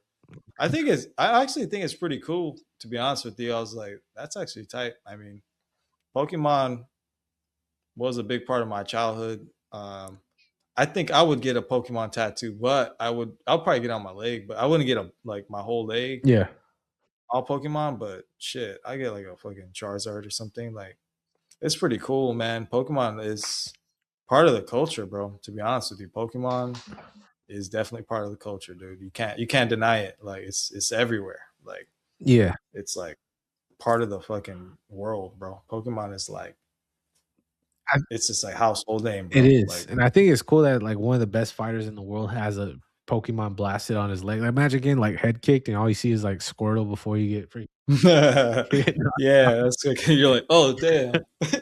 I actually think it's pretty cool, to be honest with you. I was like, that's actually tight. I mean, Pokemon was a big part of my childhood. I think I would get a Pokemon tattoo, but I'll probably get it on my leg, but I wouldn't get my whole leg, Yeah, all Pokemon. But shit, I get like a fucking Charizard or something. Like, it's pretty cool, man. Pokemon is part of the culture, bro. To be honest with you, Pokemon is definitely part of the culture, dude. You can't deny it. Like, it's everywhere. Like, yeah. it's like part of the fucking world, bro. Pokemon is like, it's just like household name, bro. It is, Like, and I think it's cool that like one of the best fighters in the world has a Pokemon blasted on his leg. Like imagine getting like head kicked, and all you see is like Squirtle before you get free. yeah, that's okay. You're like, oh damn,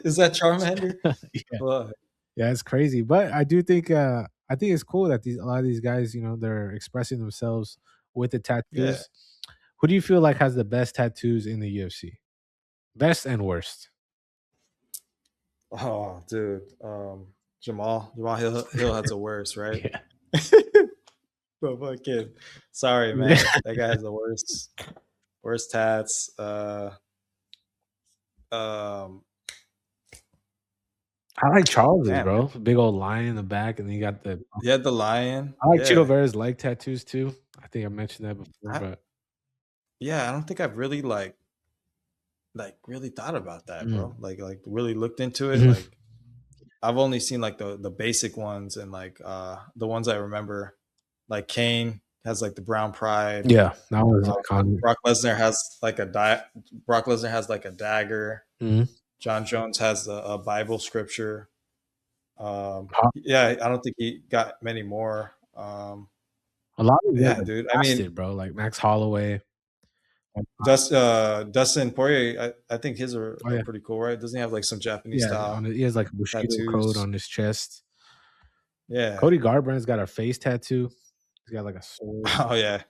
is that Charmander? Yeah, Fuck. yeah, it's crazy. But I do think it's cool that a lot of these guys, they're expressing themselves with the tattoos. Yeah. Who do you feel like has the best tattoos in the UFC? Best and worst. Oh, dude. Jamal Hill has the worst, right? Yeah. But fucking, sorry, man. That guy has the worst tats. I like Charles's, Damn, bro. Big old lion in the back, and then you got the. he had the lion. I like Yeah. Chito Vera's leg tattoos too. I think I mentioned that before, but Yeah, I don't think I've really like really thought about that, bro. Like really looked into it. Mhm. Like, I've only seen like the basic ones, and like the ones I remember, like Kane has like the brown pride. Yeah, that was iconic. Brock Lesnar has like a dagger. Mhm. John Jones has a Bible scripture. Huh. Yeah, I don't think he got many more. A lot of Yeah, dude. I mean, bro, like Max Holloway. Dustin Poirier, I think his are Oh, yeah. pretty cool, right? Doesn't he have like some Japanese Yeah, style he has like a Bushido code tattoos? on his chest. Yeah. Cody Garbrandt's got a face tattoo. He's got like a sword. Oh yeah.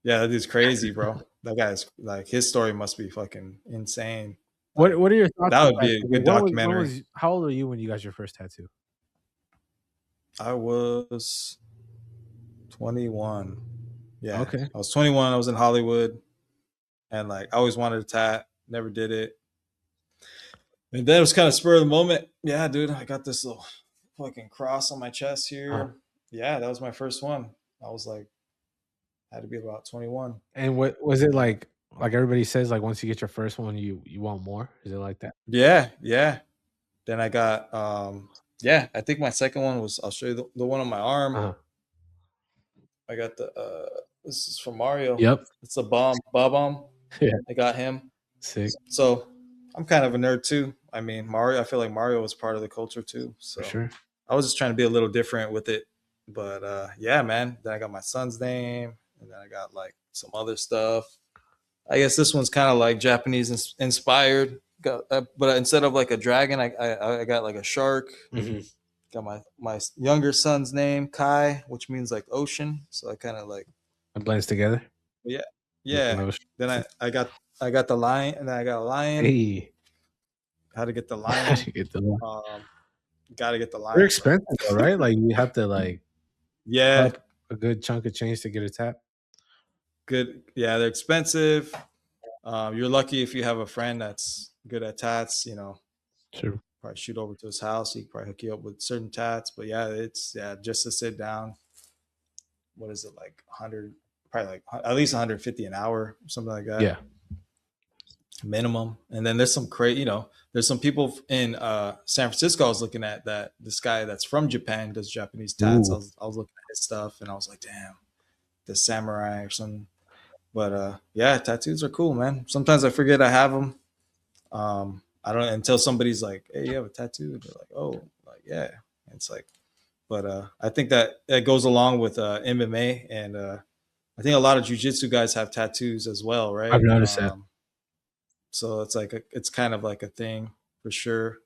Yeah, that dude's crazy, bro. That guy's like, his story must be fucking insane. What are your thoughts? That on would be a tattoo? good documentary. How old were you when you got your first tattoo? I was 21. Yeah. Okay. I was 21. I was in Hollywood, and like I always wanted a tat, never did it. And then it was kind of spur of the moment. Yeah, dude, I got this little fucking cross on my chest here. Huh. Yeah, that was my first one. I was like, had to be about 21. And what was it like? Like everybody says, like once you get your first one, you want more. Is it like that? Yeah. Then I got I think my second one was, I'll show you the one on my arm. Uh-huh. I got this is from Mario. Yep. It's a bomb. Yeah. I got him. Sick. So I'm kind of a nerd too. I mean, I feel like Mario was part of the culture too. So For sure. I was just trying to be a little different with it. But yeah, man. Then I got my son's name, and then I got like some other stuff. I guess this one's kind of like Japanese inspired. But instead of like a dragon, I got like a shark. Mm-hmm. Got my younger son's name, Kai, which means like ocean. So I kind of like, it blends together. Yeah. Then I got the lion, and then I got a lion. Hey, How to get the lion? Got to get the lion. They're expensive, though, right? Like you have to like up a good chunk of change to get a tat. Good, yeah, they're expensive. You're lucky if you have a friend that's good at tats. True. Probably shoot over to his house. He can probably hook you up with certain tats. But yeah, it's just to sit down. What is it, like 100? Probably like at least 150 an hour, something like that. Yeah. Minimum. And then there's some there's some people in San Francisco I was looking at, that this guy that's from Japan does Japanese tats. I was looking his stuff, and I was like, damn, the samurai or something. But yeah, tattoos are cool, man. Sometimes I forget I have them. I don't until somebody's like, "Hey, you have a tattoo?" They're like, "Oh, like yeah." It's like, but I think that goes along with MMA, and I think a lot of jujitsu guys have tattoos as well, I've right? noticed that. So it's like it's kind of like a thing for sure.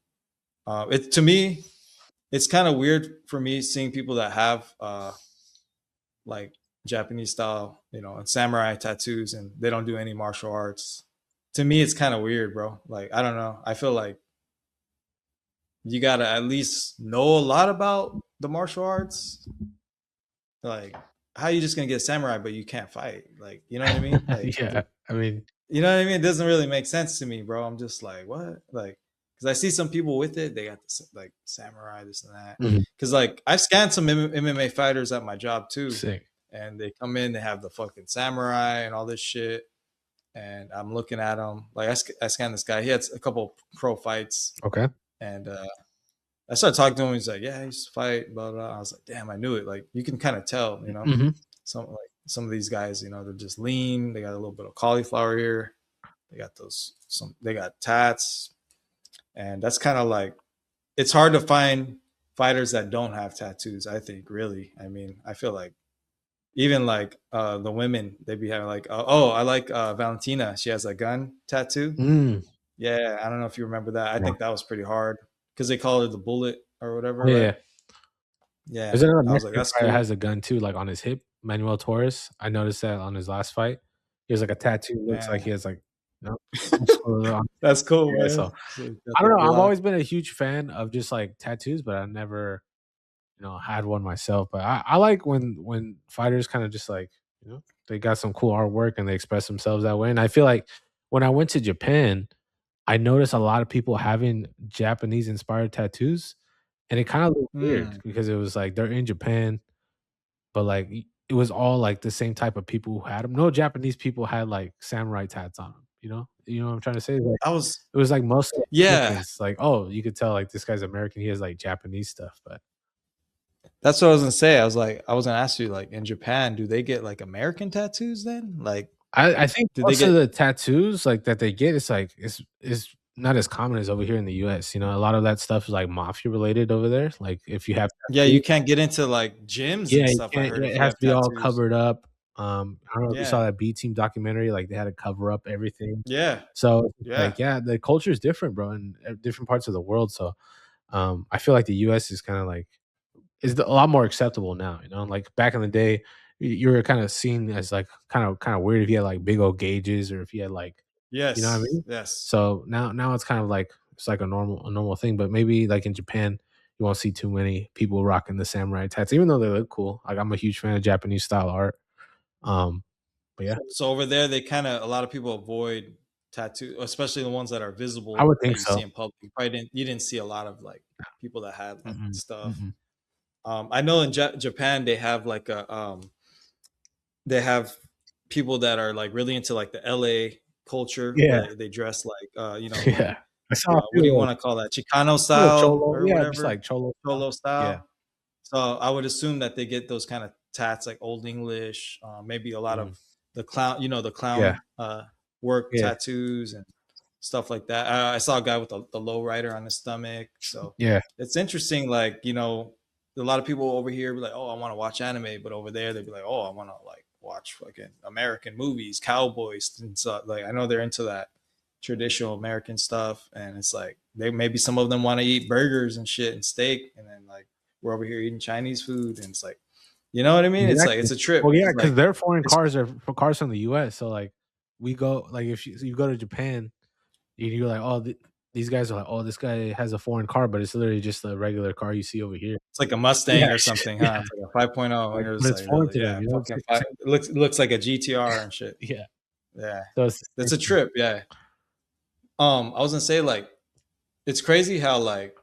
It to me, it's kind of weird for me seeing people that have like Japanese style, and samurai tattoos, and they don't do any martial arts. To me, it's kind of weird, bro. Like I don't know. I feel like you gotta at least know a lot about the martial arts. Like, how are you just gonna get a samurai but you can't fight? Like, you know what I mean? Like, Yeah, I mean, you know what I mean? It doesn't really make sense to me, bro. I'm just like, what? Like, because I see some people with it, they got this like samurai, this and that. mhm, Because like I've scanned some MMA fighters at my job too, sick. and they come in, they have the fucking samurai and all this shit, and I'm looking at them. Like I scanned this guy. He had a couple pro fights, Okay. and I started talking to him. He's like, "Yeah, I used to fight." Blah blah. I was like, "Damn, I knew it." Like you can kind of tell, Hmm. some of these guys, they're just lean. They got a little bit of cauliflower here. They got they got tats, and that's kind of like it's hard to find fighters that don't have tattoos. I think really. I mean, I feel like even like the women, they be having like, oh, I like Valentina. She has a gun tattoo. Mm. Yeah, I don't know if you remember that. I Yeah. think that was pretty hard because they call it the bullet or whatever, Oh, yeah, right? yeah. Yeah, There's another I was like, Mexican that's fighter that cool, has a gun too, like on his hip. Manuel Torres. I noticed that on his last fight. He has like a tattoo. Looks like man. he has like, you know, muscular on. That's cool, Yeah. man. So So you got I the don't know. I've Glock. always been a huge fan of just like tattoos, but I never, had one myself. But I like when fighters kind of just like, they got some cool artwork and they express themselves that way. And I feel like when I went to Japan, I noticed a lot of people having Japanese inspired tattoos, and it kind of looked weird Mm. because it was like they're in Japan, but like it was all like the same type of people who had them. No Japanese people had like samurai tats on them. You know what I'm trying to say? Like I was, it was like mostly yeah. Americans. Like, oh, you could tell like this guy's American. He has like Japanese stuff, but That's what I was gonna say. I was like, I was gonna ask you, like, in Japan, do they get like American tattoos then? Like, I think do they most of get? the tattoos, like, that they get, it's like it's not as common as over here in the US, a lot of that stuff is, like, mafia related over there, like, if you have Yeah, you tattoos. can't get into like gyms Yeah, and you stuff. I can't, heard yeah, if it you has have to be all tattoos. covered up, I don't know if you saw Yeah, that B Team documentary, like, they had to cover up everything. yeah, So, it's yeah. like, yeah, the culture is different, bro, in, different parts of the world, so, I feel like the US is kinda, like is a lot more acceptable now, like, back in the day, you were kinda seen as, like, kinda weird if you had, like, big old gauges or if you had, like, you know what I Yes, mean? yes. So, now it's kind of like it's like a normal thing, but maybe, like, in Japan, you won't see too many people rocking the samurai tats, even though they look cool. Like, I'm a huge fan of Japanese style art, um, but yeah, So over there, they kind of a lot of people avoid tattoo, especially the ones that are I visible would that think you see so. in public. You didn't see a lot of like people that had like Mm-mm, stuff. mm-mm. I know in Japan they have like they have people that are like really into like the LA culture Yeah, where they dress like like yeah. I saw a what few do of you those. want to call that, Chicano Some of the style cholo, or yeah, just like whatever, cholo style. Cholo Yeah. style. So I would assume that they get those kind of tats like Old English, maybe a lot Mm. of the clown, the Yeah, clown work yeah, tattoos and stuff like that. I saw a guy with the low rider on his stomach. So yeah. it's interesting. Like, a lot of people over here be like, oh, I want to watch anime. But over there, they'd be like, oh, I want to like watch fucking American movies, cowboys. And so like, I know they're into that traditional American stuff. And it's like, maybe some of them want to eat burgers and shit and steak. And then like, we're over here eating Chinese food. And it's like, you know what I mean? It's like, Exactly. it's a trip. Well, yeah, It's because like, their foreign it's, cars are for cars from the US, so, like, we go like, if you go to Japan, you're like, "Oh, these guys are like, oh, this guy has a foreign car," but it's literally just a regular car you see over here. it's like a Yeah, Mustang or something, yeah, huh? It's like a 5.0, and like, you're but just it's like, foreign really, to them, yeah, it's fucking like five, it looks like a GTR and shit. yeah, Yeah, so it's the that's same a thing. trip. Yeah. I was gonna say like it's crazy how like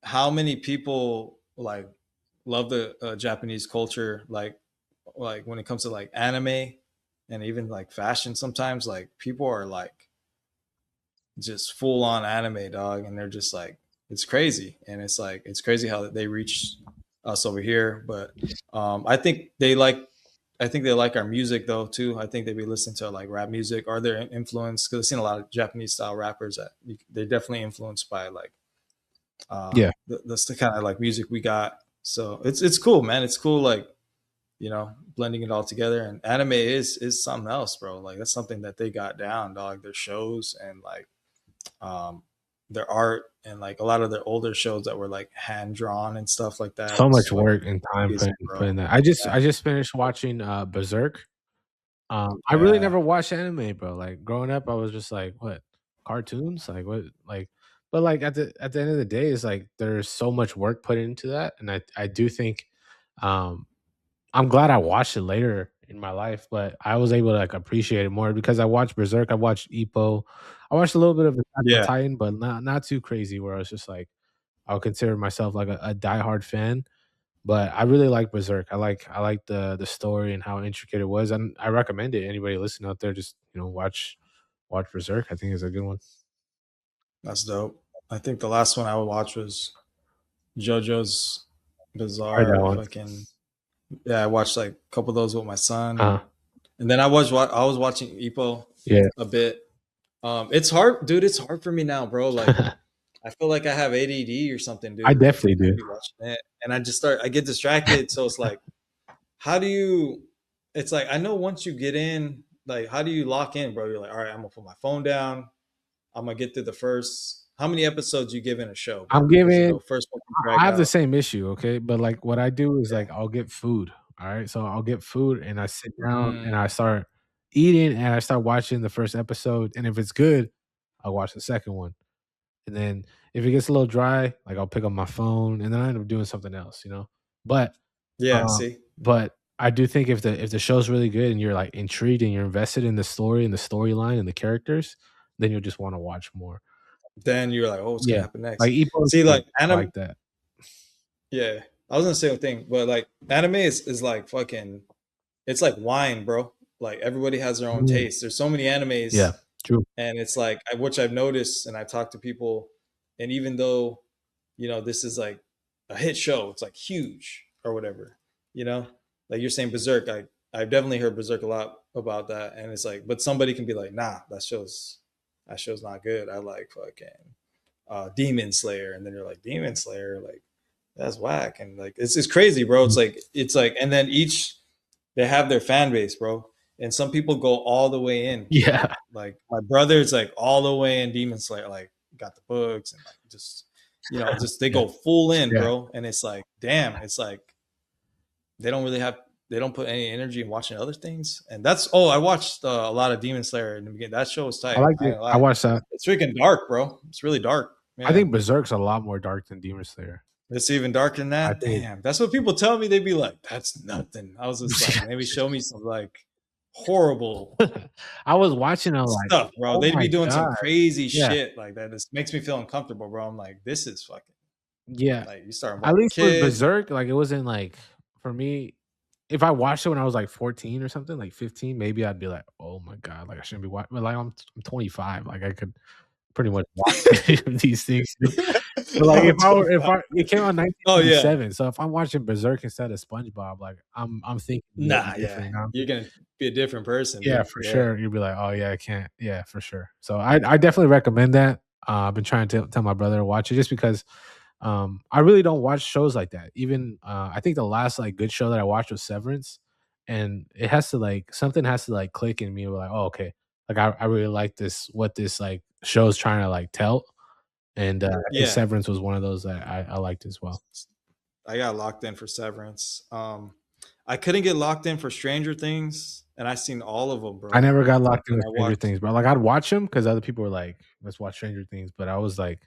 how many people like love the Japanese culture, like when it comes to like anime and even like fashion. Sometimes like people are like just full on anime, dog, and they're just like it's crazy, and it's like it's crazy how they reach. us over here. But I think they like our music though too. I think they be listening to like rap music, or they're influenced because I've seen a lot of Japanese style rappers that they're definitely influenced by like Yeah, that's the kind of like music we got. So it's cool, man. It's cool, like blending it all together. And anime is something else, bro. Like that's something that they got down, dog. Their shows and like um, their art and like a lot of their older shows that were like hand drawn and stuff like that. so It's much fucking work and time amazing, put bro. in that. I just Yeah, I just finished watching Berserk. I really yeah, never watched anime, bro. Like growing up, I was just like, what cartoons? Like what? Like, but like at the end of the day, it's like there's so much work put into that, and I do think, um, I'm glad I watched it later in my life, but I was able to like appreciate it more because I watched Berserk, I watched Ippo, I watched a little bit of Attack on yeah. Titan, but not too crazy. Where I was just like, I would consider myself like a diehard fan. But I really like Berserk. I like the story and how intricate it was, and I recommend it. Anybody listening out there, just watch Berserk. I think it's a good one. That's dope. I think the last one I would watch was JoJo's Try that Bizarre. one. Fucking yeah, I watched like a couple of those with my son, Uh, and then I was watching Ippo yeah. a bit. It's hard, dude. It's hard for me now, bro. Like I feel like I have ADD or something, I dude. Like definitely I do. be watching it, and I get distracted. So it's like, how do you? It's like I know once you get in, like, how do you lock in, bro? You're like, all right, I'm gonna put my phone down. I'm gonna get through the first. How many episodes you give in a show, I'm bro? Because you go giving first one can I drag have the out. same issue, okay? But, like, what I do is, Yeah. like, I'll get food, alright? So, I'll get food, and I sit down, and Mm, I start eating, and I start watching the first episode, and if it's good, I'll watch the second one, and then if it gets a little dry, like, I'll pick up my phone, and then I end up doing something else, you know? But, yeah. um See. but I do think if the show's really good and you're, like, intrigued and you're invested in the story and the storyline and the characters, then you'll just wanna watch more. Then you're like, oh, what's gonna Yeah. happen Like, next? Ippo is, See, like anime. like that. Yeah, I was gonna say one thing, but like anime is like fucking. It's like wine, bro. Like everybody has their own Mm. taste. There's so many animes, Yeah. True. and it's like which I've noticed, and I've talked to people, and even though this is like a hit show, it's like huge or whatever, you know, like you're saying Berserk. I've definitely heard Berserk a lot about that, and it's like, but somebody can be like, nah, that show's not good. I like fucking Demon Slayer, and then you're like Demon Slayer, like that's whack, and like it's crazy, bro. Mhm. It's like, and then each they have their fan base, bro. And some people go all the way in. Yeah. Like my brother's like all the way in Demon Slayer, like got the books and like just they Yeah. go full in, Yeah. bro. And it's like, damn, it's like they don't really have they don't put any energy in watching other things. And that's I watched a lot of Demon Slayer in the beginning. That show was I tight. liked I ain't it. gonna I lie. watched that. It's freaking dark, bro. It's really dark. I Yeah. think Berserk's a lot more dark than Demon Slayer. It's even darker than I that. think Damn, that's what people tell me. They'd be like, "That's nothing." I was just like, maybe show me some like horrible I was watching, I'm like, stuff, bro. "Oh They'd my be doing some god." crazy Yeah. shit like that. This makes me feel uncomfortable, bro. I'm like, this is fucking Yeah. like you start At involving least with kids. Berserk, like, it wasn't like for me, if I watched it when I was, like, 14 or something, like, 15, maybe I'd be like, "Oh my god, like, I shouldn't be watching." But, like, I'm 25, like, I could pretty much watch these things. But, like, I'm if 25. I it came out in Oh yeah, 1997, so if I'm watching Berserk instead of SpongeBob, like, I'm thinking way nah, yeah. different, you know? You're gonna be a different person, Yeah, dude. for Yeah, sure. You'll be like, "Oh, yeah, I can't." Yeah, for sure. So I definitely recommend that. I've been trying to tell my brother to watch it just because, I really don't watch shows like that. Even, I think the last, like, good show that I watched was Severance, and it has to, like something has to, like, click in me. We're like, "Oh, okay." Like, I really like this what this, like, show is trying to, like, tell, and, I think yeah. Severance was one of those that I liked as well. I got locked in for Severance. I couldn't get locked in for Stranger Things, and I seen all of them, I bro. never got locked And into I Stranger watched. Things, bro. Like, I'd watch them because other people were like, "Let's watch Stranger Things," but I was like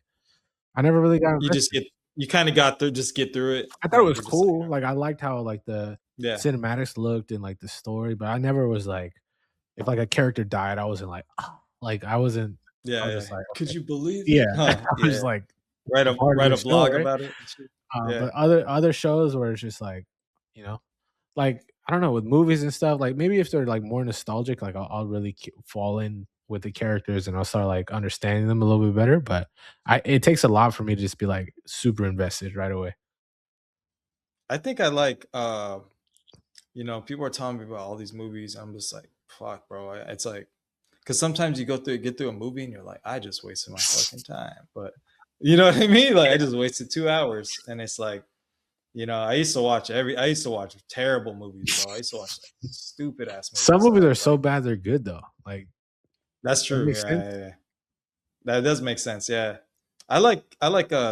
I never really got You just invested. you kind of got through, just get through it. I thought it Like was you're just like, cool, like, I liked how, like, the yeah, cinematics looked and, like, the story, but I never was like if, like, a character died, I wasn't like, "Oh," like, I yeah, was yeah. just like, Could "Okay." you believe Yeah. it? I Huh? was Yeah. just like, Write a "I'm part of write the a show, blog right?" about it. And shit. Yeah, But other shows where it's just like, you know, like, I don't know, with movies and stuff, like, maybe if they're, like, more nostalgic, like, I'll really fall in with the characters and I'll start, like, understanding them a little bit better, but it takes a lot for me to just be, like, super invested right away. I think I like people are telling me about all these movies. I'm just like, fuck, bro. It's like, because sometimes you get through a movie and you're like, I just wasted my fucking time. But you know what I mean? Like I just wasted 2 hours, and it's like, I used to watch terrible movies, bro. I used to watch like stupid ass Some movies. movies So are it's so like, bad they're good though. Like that's that true. makes Yeah, sense. yeah, yeah. That does make sense. Yeah. I like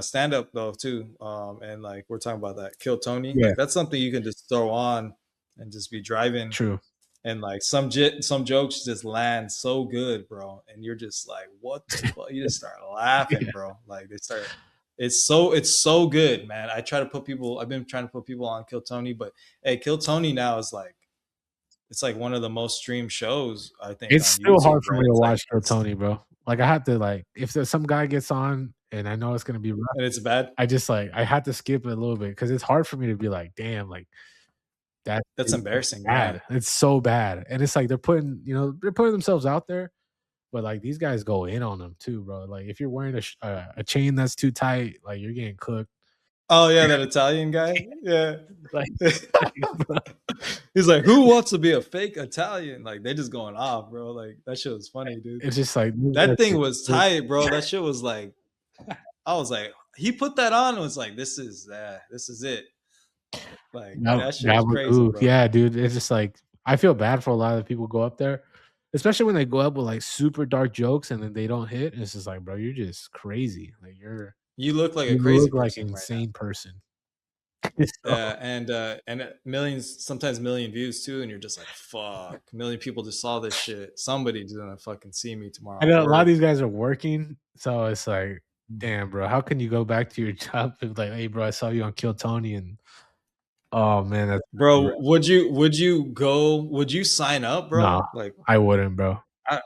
stand up though too. And like we're talking about that Kill Tony. Yeah, Like that's something you can just throw on and just be driving, true. and like some jokes just land so good, bro. And you're just like, what the fuck? You just start laughing, Yeah. bro. Like it's so good, man. I've been trying to put people on Kill Tony, but hey, Kill Tony now is like, it's like one of the most streamed shows, I think, It's on still hard YouTube, for right? me to It's like, watch Kill Tony, bro. Like I have to like if there's some guy gets on and I know it's gonna be rough, and it's bad. I just like I had to skip it a little bit because it's hard for me to be like, damn, like that That's it's embarrassing. Yeah. bad. It's so bad. And it's like they're putting themselves out there, but like these guys go in on them too, bro. Like if you're wearing a chain that's too tight, like you're getting cooked. Oh yeah, that Italian guy. Yeah. Like He's like, who wants to be a fake Italian? Like they just going off, bro. Like that shit was funny, dude. it's just like That thing was tight, bro. That shit was like, I was like, he put that on and was like, this is it. Like that shit was crazy, bro. Yeah, dude. It's just like I feel bad for a lot of people go up there, especially when they go up with like super dark jokes and then they don't hit. It's just like, bro, you're just crazy. Like You look like a you crazy look like an person right now. insane person. And millions, sometimes million views too, and you're just like, fuck, a million people just saw this shit. Somebody's gonna fucking see me tomorrow. I know a lot of these guys are working, so it's like, damn, bro, how can you go back to your job and like, hey, bro, I saw you on Kill Tony, and oh man, that's Bro, would you sign up, bro? no, Like I wouldn't, bro. I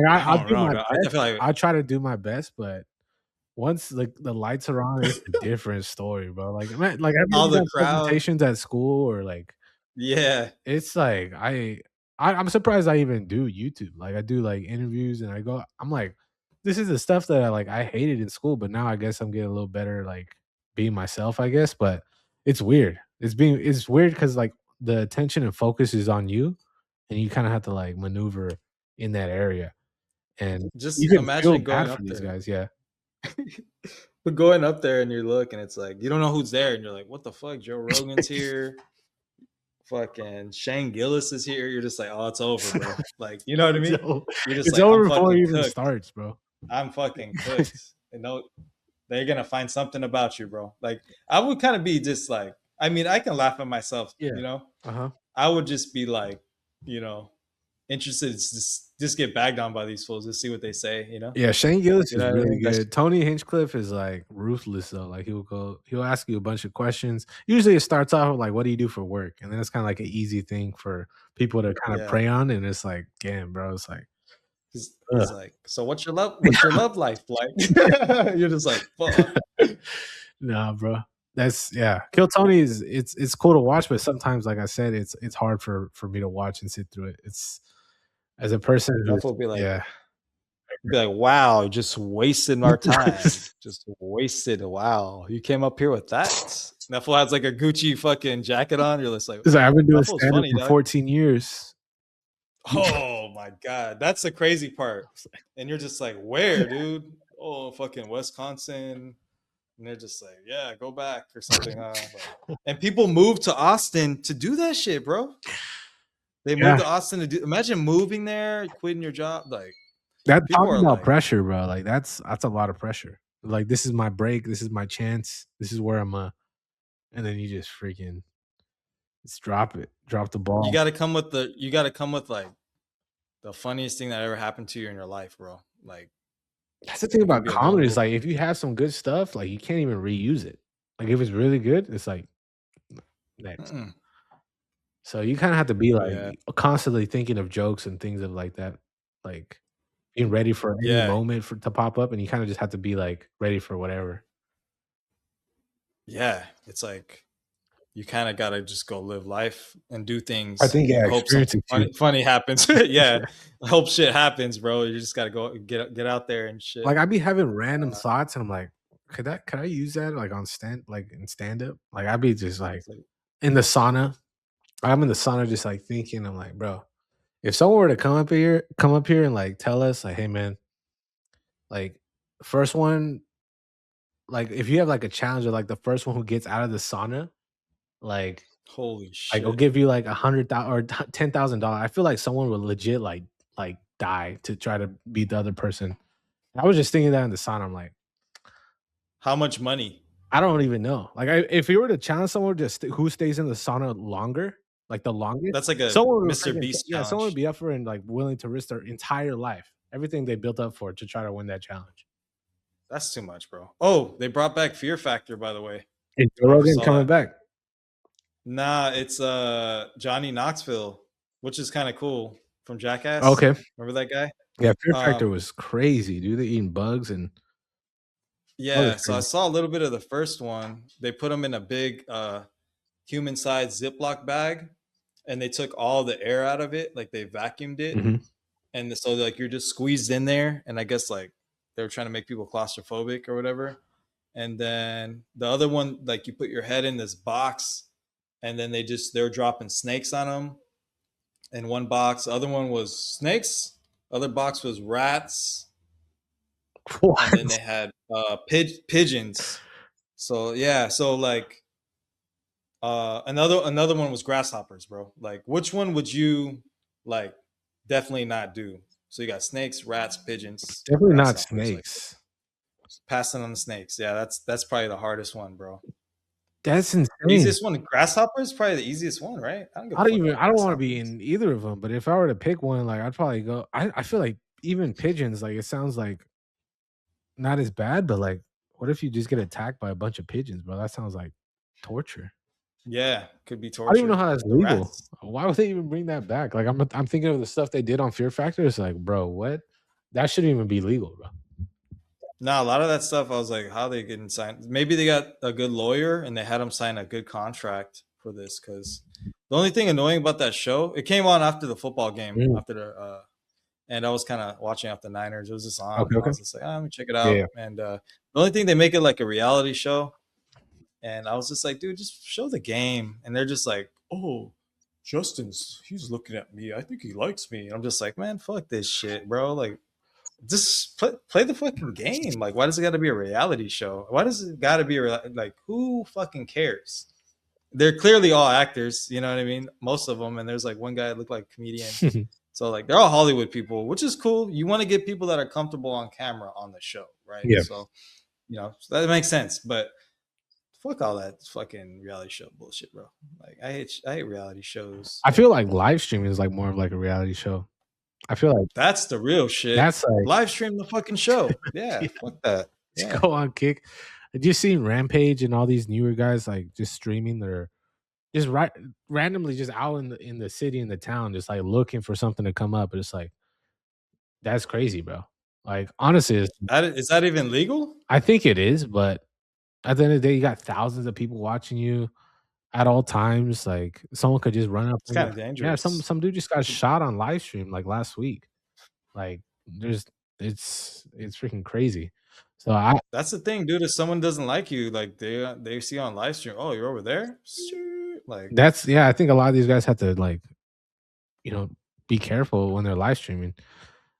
I'll don't do know, my dog. best. I feel like, I'll try to do my best, but once like the lights are on, it's a different story, bro. Like, man, like have you all ever the done crowd. presentations at school or like? Yeah. It's like I'm surprised I even do YouTube. Like I do like interviews and I'm like, this is the stuff that I hated in school, but now I guess I'm getting a little better like being myself, I guess. But it's weird. It's weird because like the attention and focus is on you and you kind of have to like maneuver in that area. And Just you can feel imagine going bad for up these there. guys, yeah. But going up there and you look and it's like, you don't know who's there, and you're like, what the fuck? Joe Rogan's here. Fucking Shane Gillis is here. You're just like, oh, it's over, bro. Like, you know what I mean? You're just It's like, over I'm before it fucking even cooked. starts, bro. I'm fucking cooked. And no, they're gonna find something about you, bro. Like, I would kind of be just like, I mean, I can laugh at myself, Yeah. Uh-huh. I would just be like, interested to just get bagged on by these fools, just see what they say, Yeah, Shane Gillis You is know what I really mean? That's good. Tony Hinchcliffe is like ruthless though. Like he'll ask you a bunch of questions. Usually it starts off with like, what do you do for work? And then it's kind of like an easy thing for people to kind of Yeah. prey on. And it's like, damn, bro, it's like he's ugh. like, so what's your love life like? You're just like, fuck. Nah, bro. That's Kill Tony is it's cool to watch, but sometimes, like I said, it's hard for me to watch and sit through it. It's as a person That who's will be like, yeah. wow, just wasted our time. Just wasted. Wow, you came up here with that. That fool has like a Gucci fucking jacket on. You're just like, It's like, I've been doing that fool's stand-up funny, for dog. 14 years. Oh my god, that's the crazy part. And you're just like, where, dude? Oh, fucking Wisconsin. And they're just like, yeah, go back or something. And people move to Austin to do that shit, bro. They Yeah. moved to Austin to do. Imagine moving there, quitting your job, like. That's People talking are about like- pressure, bro. Like that's a lot of pressure. Like this is my break. This is my chance. This is where I'm and then you just freaking just drop the ball. You got to come with like the funniest thing that ever happened to you in your life, bro. Like That's the thing about be comedy is available. like if you have some good stuff, like you can't even reuse it. Like if it's really good, it's like next. mm-mm. So you kind of have to be like Yeah. constantly thinking of jokes and things of like that, like being ready for any Yeah. moment to pop up, and you kind of just have to be like ready for whatever. Yeah, it's like you kind of got to just go live life and do things. I think and hope experience something it too. funny happens. Yeah, I hope shit happens, bro. You just got to go get out there and shit. Like I be having random thoughts, and I'm like, could I use that like on in stand up? Like I'd be just like It's like, in the sauna. I'm in the sauna just like thinking, I'm like, bro, if someone were to come up here and like tell us, like, hey man, like first one, like if you have like a challenge of like the first one who gets out of the sauna, like holy I'll shit. give you like 100,000 or $10,000. I feel like someone would legit like die to try to beat the other person. I was just thinking that in the sauna. I'm like, How much money? I don't even know. Like, if you were to challenge someone just who stays in the sauna longer, like the longest, That's like a someone would Mr. freaking Beast yeah, someone would challenge. be up for it and like willing to risk their entire life, everything they built up for to try to win that challenge. That's too much, bro. Oh, they brought back Fear Factor, by the way. Is I Joe don't know if you Rogan saw coming that. back? Nah, it's Johnny Knoxville, which is kind of cool from Jackass. Okay. Remember that guy? Yeah, Fear Factor Um, was crazy, dude. They eating bugs and that was yeah, so I crazy. saw a little bit of the first one. They put him in a big human-sized Ziploc bag, and they took all the air out of it, like they vacuumed it, Mhm. and so like you're just squeezed in there. And I guess like they were trying to make people claustrophobic or whatever. And then the other one, like you put your head in this box, and then they were dropping snakes on them in one box. The other one was snakes. Other box was rats, and then What? they had pigeons. So yeah, so like another one was grasshoppers, bro. Like which one would you like definitely not do? So you got snakes, rats, pigeons, Definitely not grasshoppers. Like snakes. passing on the snakes. Yeah, that's probably the hardest one, bro. That's insane. Easiest one, grasshoppers, probably the easiest one, right? I don't give a I don't fuck even about I don't wanna be grasshoppers. in either of them, but if I were to pick one, like, I'd probably go I feel like even pigeons, like, it sounds like not as bad, but, like, what if you just get attacked by a bunch of pigeons, bro? That sounds like torture. Yeah, could be I don't even know torture. how that's The legal. rats. Why would they even bring that back? Like, I'm thinking of the stuff they did on Fear Factor, it's like, bro, what? That shouldn't even be legal, bro. No, a lot of that stuff I was like, how they getting signed? Maybe they got a good lawyer and they had him sign a good contract for this. Because the only thing annoying about that show, it came on after the football game, Mm, after and I was kind of watching off the Niners. It was just on, okay, and I okay. was just like, let me check it Yeah, out. yeah. And the only thing they make it like a reality show, and I was just like, dude, just show the game. And they're just like, oh, he's looking at me. I think he likes me. And I'm just like, man, fuck this shit, bro. Like, just play the fucking game. Like, why does it got to be a reality show? Why does it got to be like, who fucking cares? They're clearly all actors, you know what I mean? Most of them. And there's like one guy that looked like a comedian. So like they're all Hollywood people, which is cool. You want to get people that are comfortable on camera on the show, right? Yeah. So so that makes sense. But fuck all that fucking reality show bullshit, bro. Like I hate reality shows. I feel like live streaming is, like, more of, like, a reality show. I feel like That's the real shit. that's, like Live stream the fucking show. Yeah, yeah, fuck that. just Yeah. go on Kick. Have you seen Rampage and all these newer guys, like, just streaming their just randomly just out in the city, in the town, just, like, looking for something to come up, but it's like, that's crazy, bro. Like, honestly, Is that even legal? I think it is, but at the end of the day, you got thousands of people watching you at all times, like, someone could just run up It's on you. kind of Yeah, dangerous. some dude just got shot on live stream, like, last week. Like, there's it's freaking crazy. So That's the thing, dude. If someone doesn't like you, like they see on live stream, oh, you're over there. Shoot. Like that's yeah, I think a lot of these guys have to, like, you know, be careful when they're live streaming.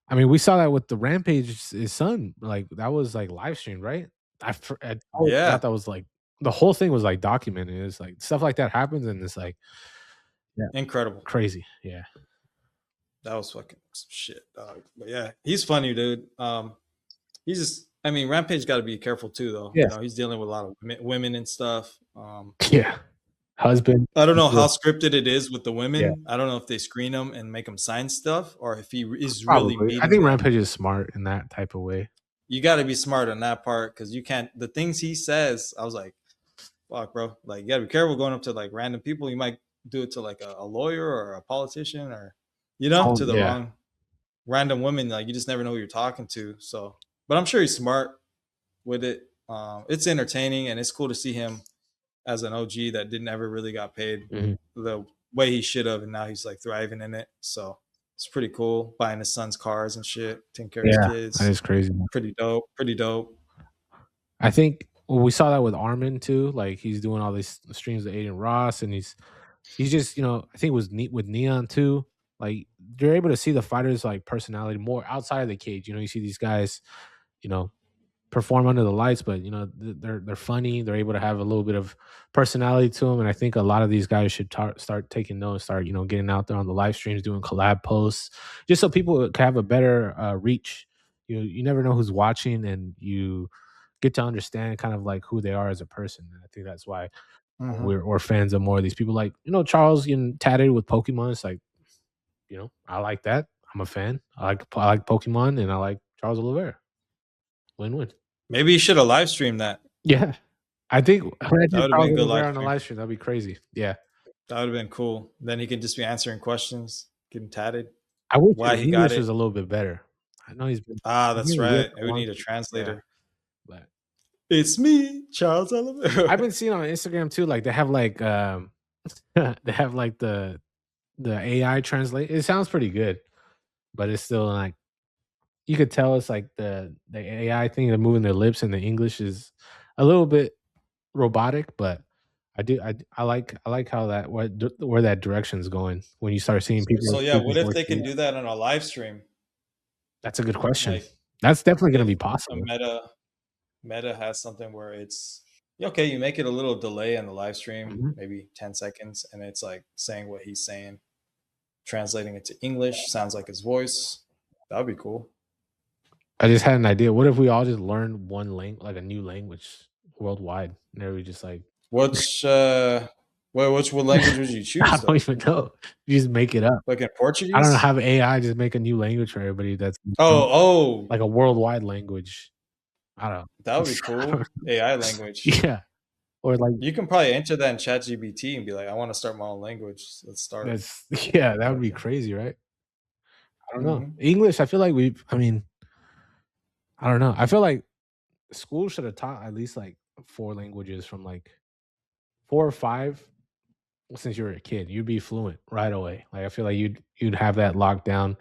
I mean, we saw that with the Rampage his son, like, that was, like, live streamed, right? I always yeah, forgot that was, like the whole thing was, like, documented. It's, like, stuff like that happens, and it's, like yeah, incredible. crazy. Yeah. That was fucking some shit, dog. But yeah, he's funny, dude. He's just. I mean, Rampage got to be careful too, though. Yeah. He's dealing with a lot of women and stuff. Yeah. Husband. I don't know how scripted it is with the Yeah. women. I don't know if they screen them and make them sign stuff, or if he is really Probably. I meeting think them. Rampage is smart in that type of way. You got to be smart on that part because you can't. The things he says, I was like, fuck, bro. Like, you got to be careful going up to like random people. You might do it to like a lawyer or a politician or, Oh, to the yeah. wrong random woman. Like, you just never know who you're talking to. So, but I'm sure he's smart with it. It's entertaining and it's cool to see him as an OG that didn't ever really got paid Mhm. the way he should have, and now he's like thriving in it. So it's pretty cool. Buying his son's cars and shit, taking care of his Yeah. That kids. is crazy. Pretty dope. Pretty dope. I think we saw that with Armin too. Like he's doing all these streams with Aiden Ross, and he's just I think it was neat with Neon too. Like you're able to see the fighters like personality more outside of the cage. You see these guys, you know, perform under the lights, but they're funny. They're able to have a little bit of personality to them, and I think a lot of these guys should start taking notes, start getting out there on the live streams, doing collab posts, just so people can have a better reach. You never know who's watching, and you get to understand kind of like who they are as a person. And I think that's why Mhm. we're fans of more of these people. Like Charles getting tatted with Pokemon. It's like I like that. I'm a fan. I like Pokemon, and I like Charles Oliveira. Win-win. Maybe you should have live streamed that. Yeah. I think That would have been a good live on the stream. live stream, that'd be crazy. Yeah. That would have been cool. Then he could just be answering questions, getting tatted. I wish Why his he got English it. was a little bit better. I know he's been That's in Europe right. for a We long need a time. translator. Yeah. But It's me, Charles Oliver. I've been seeing on Instagram too, like they have like they have like the AI translate. It sounds pretty good, but it's still like you could tell it's like the AI thing, they're moving their lips, and the English is a little bit robotic, but I like how that where that direction's going when you start seeing people. So yeah, what if they speaking can do that on a live stream? That's a good question. Like That's definitely going to if be a possible. meta has something where it's okay, you make it a little delay in the live stream, Mhm. maybe 10 seconds, and it's like saying what he's saying, translating it to English, sounds like his voice. That would be cool. I just had an idea. What if we all just learn one language, like a new language worldwide, and then we just like Which which language would you choose? I Though? don't even know. You just make it up. Like in Portuguese? I don't know. Have AI just make a new language for everybody. That's Oh, like a worldwide language. I don't know. that would be cool. AI language. Yeah. Or like You can probably enter that in ChatGPT and be like, I want to start my own language. Let's start. that would be crazy, right? I don't know. Mhm. English, I feel like I don't know. I feel like school should have taught at least like 4 languages from like 4 or 5 since you were a kid. You'd be fluent right away. Like I feel like you'd have that locked down,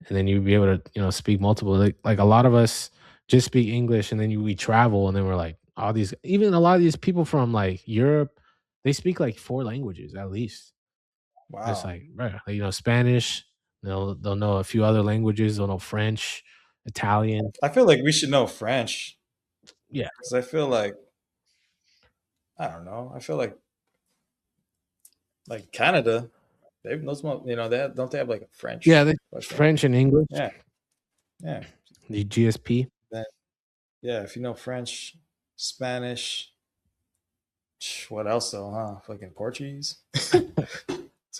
and then you'd be able to, speak multiple. Like a lot of us just speak English, and then we travel, and then we're like all these, even a lot of these people from like Europe, they speak like 4 languages at least. It's Wow. like, right, like, Spanish, they'll know a few other languages, they'll know French, Italian. I feel like we should know French Yeah. because I feel like, I don't know. I feel like Canada, they've those don't they have like a French? Yeah, they question? French and English. Yeah. Yeah. The GSP. Then, yeah, if you know French, Spanish, what else though, huh? Fucking Portuguese. So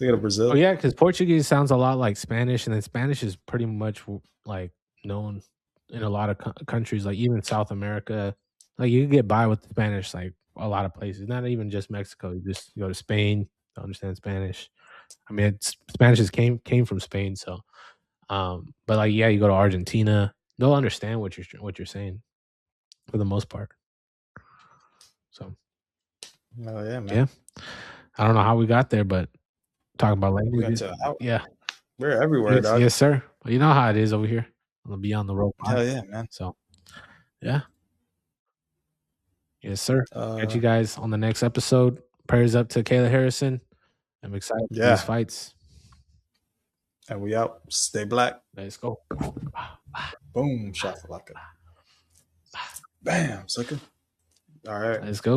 you go to Brazil. Oh yeah, because Portuguese sounds a lot like Spanish, and then Spanish is pretty much like known in a lot of countries, like even South America. Like you can get by with Spanish, like a lot of places. Not even just Mexico. You just go to Spain to understand Spanish. I mean, Spanish came from Spain, so. But like, yeah, you go to Argentina, they'll understand what you're saying for the most part. So. Oh yeah, man. Yeah, I don't know how we got there, but talking about languages. Yeah, we're everywhere, dog. Yes, sir. Well, you know how it is over here on the Beyond the Road. Hell yeah, man. So, yeah. Yes, sir. Catch you guys on the next episode. Prayers up to Kayla Harrison. I'm excited for these fights. And we out. Stay black. Let's go. Boom. Shakalaka. Bam, sucker. All right. Let's go.